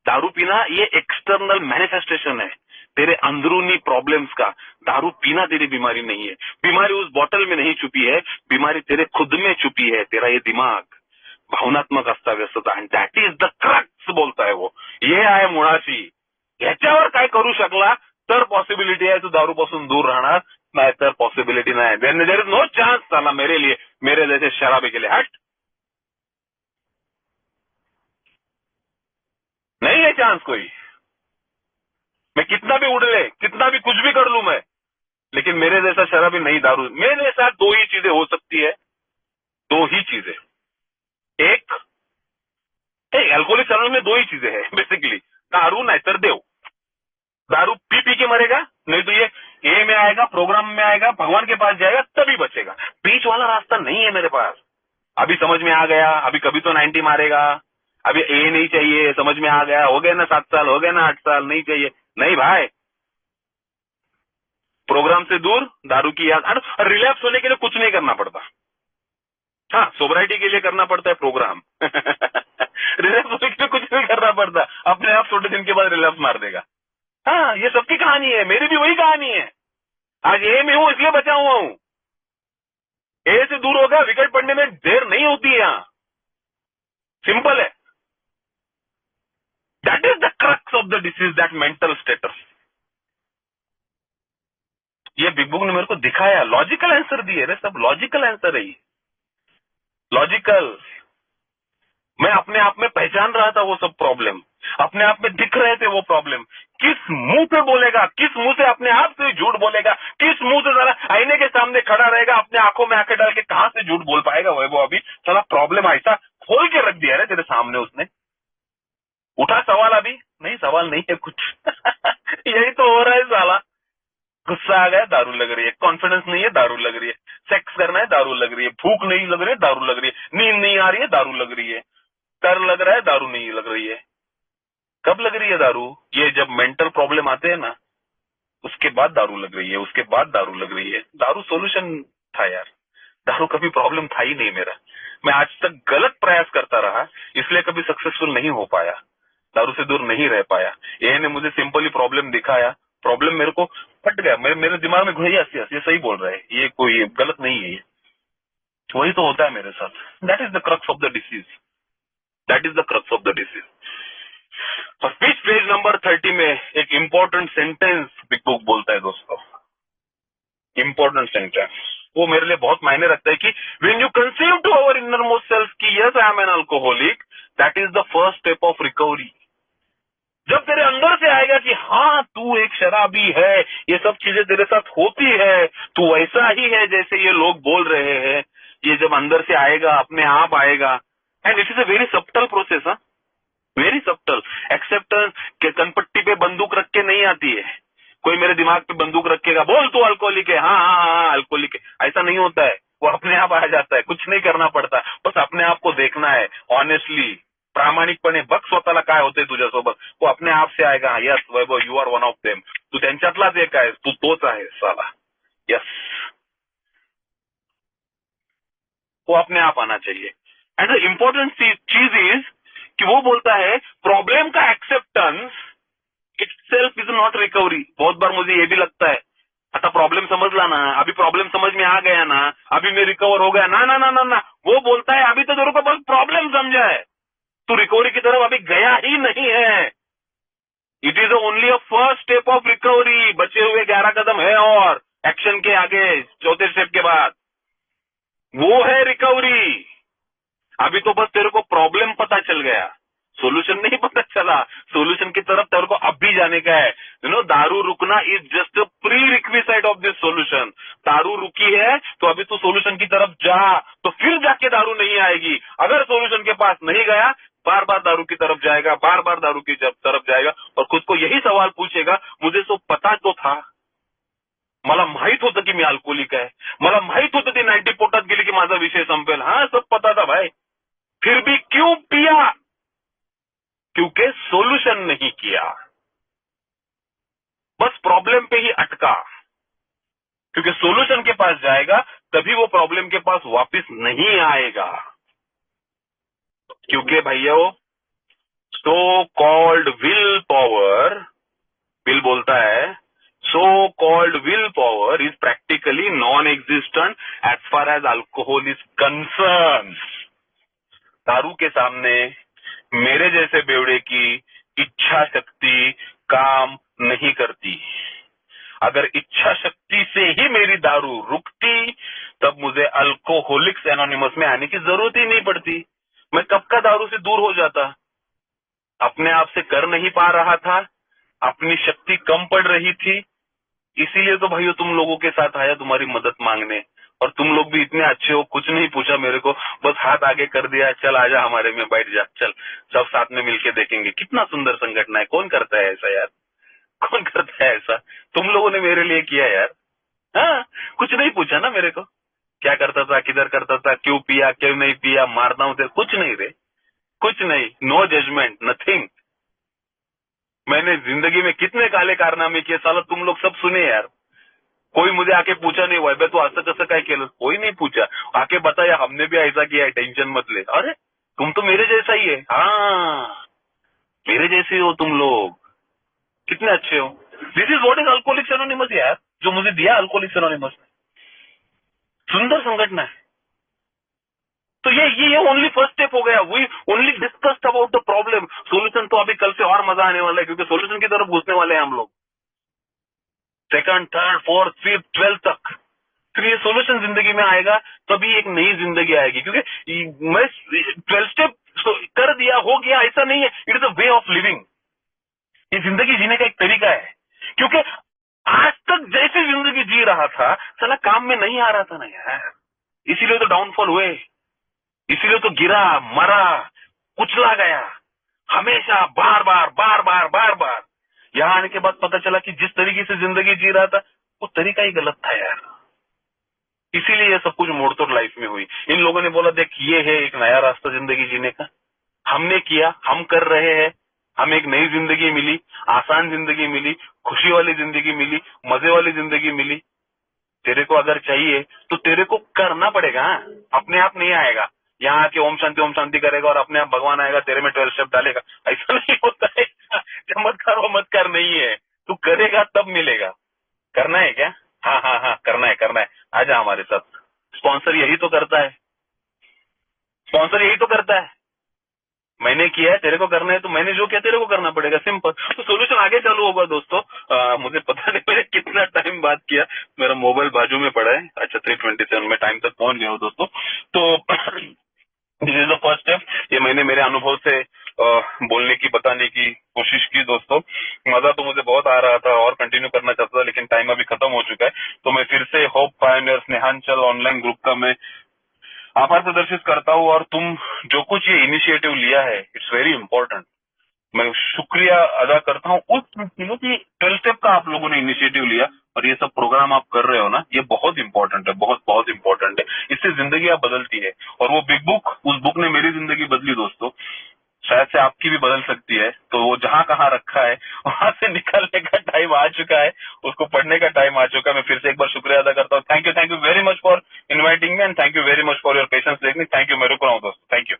दारू पीना ये एक्सटर्नल मैनिफेस्टेशन है तेरे अंदरूनी प्रॉब्लम्स का. दारू पीना तेरी बीमारी नहीं है. बीमारी उस बॉटल में नहीं छुपी है, बीमारी तेरे खुद में छुपी है. तेरा ये दिमाग, भावनात्मक अस्ताव्यस्तता, and that is the crux बोलता है वो. हे आहे मुळाशी. ह्याच्यावर काय करू शकला तर पॉसिबिलिटी आहे तू दारूपासून दूर राहणार, नाहीतर पॉसिबिलिटी नाही. देर इज नो चान्स साला मेरे लिए, मेरे जैसे शराबी के लिए. हट, नहीं है चांस कोई. मैं कितना भी उड़ ले, कितना भी कुछ भी कर लूं मैं, लेकिन मेरे जैसा शराबी नहीं दारू. मेरे साथ 2 ही चीजें हो सकती है, 2 ही चीजें. एक अल्कोहलिक सर्वस में 2 ही चीजें हैं बेसिकली, दारू नाहीतर देव. दारू पी पी के मरेगा, नहीं तो ये ए में आएगा, प्रोग्राम में आएगा, भगवान के पास जाएगा तभी बचेगा. बीच वाला रास्ता नहीं है मेरे पास. अभी समझ में आ गया, अभी कभी तो 90 मारेगा. अभी ए नहीं चाहिए, समझ में आ गया, हो गए ना 7 साल, हो गए ना 8 साल, नहीं चाहिए. नहीं भाई, प्रोग्राम से दूर, दारू की याद. रिलैप्स होने के लिए कुछ नहीं करना पड़ता. हाँ, सोबराइटी के लिए करना पड़ता है प्रोग्राम. रिलैप्स होने के लिए कुछ नहीं करना पड़ता, अपने आप थोड़े दिन के बाद रिलैप्स मार देगा. हाँ, ये सबकी कहानी है, मेरी भी वही कहानी है. आज ए में हूं इसलिए बचा हुआ हूं. ए से दूर होगा, विकेट पड़ने में देर नहीं होती है. यहां सिंपल है. That is the crux of the disease, that mental status. ये बिग बुक ने मेरे को दिखाया, लॉजिकल आंसर दिए रे, सब लॉजिकल आंसर है ये. लॉजिकल. मैं अपने आप में पहचान रहा था वो सब प्रॉब्लम, अपने आप में दिख रहे थे वो प्रॉब्लम. किस मुंह पे बोलेगा, किस मुंह से अपने आप से झूठ बोलेगा, किस मुंह से जरा आईने के सामने खड़ा रहेगा, अपने आंखों में आंखें डाल के कहां से झूठ बोल पाएगा वो अभी. साला प्रॉब्लम ऐसा खोल के रख दिया है तेरे सामने उसने. उठा सवाल, अभी नहीं, सवाल नहीं है कुछ. यही तो हो रहा है साला. गुस्सा आ गया, दारू लग रही है. कॉन्फिडेंस नहीं है, दारू लग रही है. सेक्स करना है, दारू लग रही है. भूख नहीं लग रही है, दारू लग रही है. नींद नहीं आ रही है, दारू लग रही है. डर लग रहा है, दारू नहीं लग रही है. कब लग रही है दारू? ये जब मेंटल प्रॉब्लम आते हैं ना, उसके बाद दारू लग रही है, उसके बाद दारू लग रही है. दारू सोल्यूशन था यार, दारू कभी प्रॉब्लम था ही नहीं मेरा. मैं आज तक गलत प्रयास करता रहा, इसलिए कभी सक्सेसफुल नहीं हो पाया, दारू से दूर नहीं रह पाया. ये ने मुझे सिंपली प्रॉब्लम दिखाया, प्रॉब्लम मेरे को फट गया. मेरे दिमाग में घुस, ये सही बोल रहा है, ये कोई गलत नहीं है. ये वही तो होता है मेरे साथ. That is the crux of the disease, that is the crux of the disease. और स्पीच पेज नंबर 30 में एक इंपॉर्टेंट सेंटेंस बिग बुक बोलता है दोस्तों. इंपॉर्टेंट सेंटेंस, वो मेरे लिए बहुत मायने रखता है कि when you conceive to our inner most self की yes I am an alcoholic, that is the first step of recovery. जब तेरे अंदर से आएगा कि हाँ तू एक शराबी है, ये सब चीजें तेरे साथ होती है, तू वैसा ही है जैसे ये लोग बोल रहे हैं, ये जब अंदर से आएगा अपने आप आएगा। And it is a very subtle process, हाँ, वेरी सब्टल। एक्सेप्टेंस के कनपट्टी पे बंदूक रख के नहीं आती है। कोई मेरे दिमाग पे बंदूक रखेगा, बोल तू अल्कोहलिक है, हाँ हाँ हाँ अल्कोहलिक है, ऐसा नहीं होता है। वो अपने आप आ जाता है, कुछ नहीं करना पडता, बस अपने आप को देखना है ऑनेस्टली, प्रामाणिकपणे बघ स्वतःला काय होतंय तुझ्यासोबत, वो अपने आप से आएगा। Yes Vaibhav, you are one of them, तू त्यांच्यातलाच एक आहे, तू तोच आहे साला। यस, वो अपने आप आना चाहिए। एंड द इम्पोर्टेंट चीज इज कि वो बोलता है प्रॉब्लम का acceptance it self is not recovery. बहुत बार मुझे ये भी लगता है, आता प्रॉब्लम समझला ना, अभी प्रॉब्लम समझ में आ गया ना, अभी मैं रिकवर हो गया ना ना ना ना ना। वो बोलता है अभी तो तेरे को बस प्रॉब्लम समझा है, तू रिकवरी की तरफ अभी गया ही नहीं है। It is only a first step of recovery, बचे हुए 11 कदम है और एक्शन के आगे चौथे स्टेप के बाद, वो है रिकवरी। अभी तो बस तेरे को प्रॉब्लम पता चल गया, सोल्यूशन नहीं पता चला। सोल्यूशन की तरफ तेरे को अब भी जाने का है। दारू रुकना is just a pre requisite of this solution. दारू रुकी है तो अभी तू सोल्यूशन की तरफ जा, तो फिर जाके दारू नहीं आएगी। अगर सोल्यूशन के पास नहीं गया, बार बार दारू की तरफ जाएगा, बार बार दारू की तरफ जाएगा और खुद को यही सवाल पूछेगा, मुझे तो पता तो था, मला माहित होतं की मी अल्कोहोलिक आहे, मला माहित होतं ती 90 पोटात गेली की माझा विषय संपेल, हाँ सब पता था भाई, फिर भी क्यों पिया? क्योंकि सोल्यूशन नहीं किया, बस प्रॉब्लम पे ही अटका। क्योंकि सोल्यूशन के पास जाएगा तभी वो प्रॉब्लम के पास वापस नहीं आएगा। क्योंकि भैया so called will power, will बोलता है so called will power is practically non existent as far as alcohol is concern. दारू के सामने मेरे जैसे बेवड़े की इच्छा शक्ति काम नहीं करती। अगर इच्छा शक्ति से ही मेरी दारू रुकती तब मुझे अल्कोहलिक्स एनोनिमस में आने की जरूरत ही नहीं पड़ती, मैं कब का दारू से दूर हो जाता। अपने आप से कर नहीं पा रहा था, अपनी शक्ति कम पड़ रही थी, इसीलिए तो भाइयों तुम लोगों के साथ आया तुम्हारी मदद मांगने। और तुम लोग भी इतने अच्छे हो, कुछ नहीं पूछा मेरे को, बस हाथ आगे कर दिया, चल आजा हमारे में बैठ जा, चल सब साथ में मिलके देखेंगे। कितना सुंदर संगठन है, कौन करता है ऐसा यार, कौन करता है ऐसा? तुम लोगों ने मेरे लिए किया यार। हाँ, कुछ नहीं पूछा ना मेरे को, क्या करता था, किधर करता था, क्यों पिया, क्यों नहीं पिया, मारता हूं तेरे, कुछ नहीं रे, कुछ नहीं, नो जजमेंट, नथिंग। मैंने जिंदगी में कितने काले कारनामे किए साला, तुम लोग सब सुने यार। कोई मुझे आके पूछा नहीं, वैभव तू असं कसं काय केलं, कोई नहीं पूछा, आके बताया हमने भी ऐसा किया है, टेंशन मत ले। अरे तुम तो मेरे जैसा ही है, हाँ मेरे जैसे हो तुम लोग, कितने अच्छे हो। This is what is alcoholics anonymous यार, जो मुझे दिया अल्कोहलिक्स एनोनिमस ने, सुंदर संगठन है। तो ये ओनली फर्स्ट स्टेप हो गया। We only discussed about the problem, solution तो अभी कल से और मजा आने वाला है, क्योंकि सोल्यूशन की तरफ घुसने वाले हैं हम लोग, second, third, fourth, fifth, 12th तक। फिर ये सोल्यूशन जिंदगी में आएगा तभी एक नई जिंदगी आएगी। क्योंकि मैं 12 स्टेप कर दिया, हो गया, ऐसा नहीं है, it is a way of living. ये जिंदगी जीने का एक तरीका है। क्योंकि आज तक जैसी जिंदगी जी रहा था साला काम में नहीं आ रहा था ना यार, इसीलिए तो डाउनफॉल हुए, इसीलिए तो गिरा, मरा, कुचला गया, हमेशा बार बार बार बार बार बार। यहां आने के बाद पता चला कि जिस तरीके से जिंदगी जी रहा था वो तरीका ही गलत था यार, इसीलिए ये सब कुछ मोड़तोड़ लाइफ में हुई। इन लोगों ने बोला देख ये है एक नया रास्ता जिंदगी जीने का, हमने किया, हम कर रहे हैं, हमें एक नई जिंदगी मिली, आसान जिंदगी मिली, खुशी वाली जिंदगी मिली, मजे वाली जिंदगी मिली। तेरे को अगर चाहिए तो तेरे को करना पड़ेगा, अपने आप नहीं आएगा। यहाँ आके ओम शांति करेगा और अपने आप भगवान आएगा तेरे में 12 स्टेप डालेगा, ऐसा नहीं होता है। चमत्कार वमत्कार नहीं है, तू करेगा तब मिलेगा। करना है क्या? हाँ हाँ हाँ करना है, आजा हमारे साथ। स्पॉन्सर यही तो करता है, स्पॉन्सर यही तो करता है। मैंने किया है, तेरे को करना है, तो मैंने जो किया तेरे को करना पड़ेगा, सिंपल। तो सोल्यूशन आगे चालू होगा दोस्तों। मुझे पता नहीं मैंने कितना टाइम बात किया, मेरा मोबाइल बाजू में पड़ा है। अच्छा 3:27 में टाइम तक पहुंच गया हूँ दोस्तों। तो this is the first step, ये मैंने मेरे अनुभव से बोलने की, बताने की कोशिश की दोस्तों। मजा तो मुझे बहुत आ रहा था और कंटिन्यू करना चाहता था, लेकिन टाइम अभी खत्म हो चुका है। तो मैं फिर से होप पायोनियर्स नेहांचल ऑनलाइन ग्रुप का मैं आभार प्रदर्शित करता हूँ। और तुम जो कुछ ये इनिशिएटिव लिया है, इट्स वेरी इंपॉर्टेंट। मैं शुक्रिया अदा करता हूँ उस चीजों की 12 स्टेप का आप लोगों ने इनिशिएटिव लिया और ये सब प्रोग्राम आप कर रहे हो ना, ये बहुत इंपॉर्टेंट है, बहुत बहुत इंपॉर्टेंट है। इससे जिंदगी आप बदलती है। और वो बिग बुक, उस बुक ने मेरी जिंदगी बदली दोस्तों, शायद से आपकी भी बदल सकती है। तो वो जहां कहाँ रखा है वहां से निकलने का टाइम आ चुका है, उसको पढ़ने का टाइम आ चुका है। मैं फिर से एक बार शुक्रिया अदा करता हूँ। Thank you very much for inviting me and thank you very much for your patience. Thank you. मैं रुक रहा हूँ दोस्तों, थैंक यू।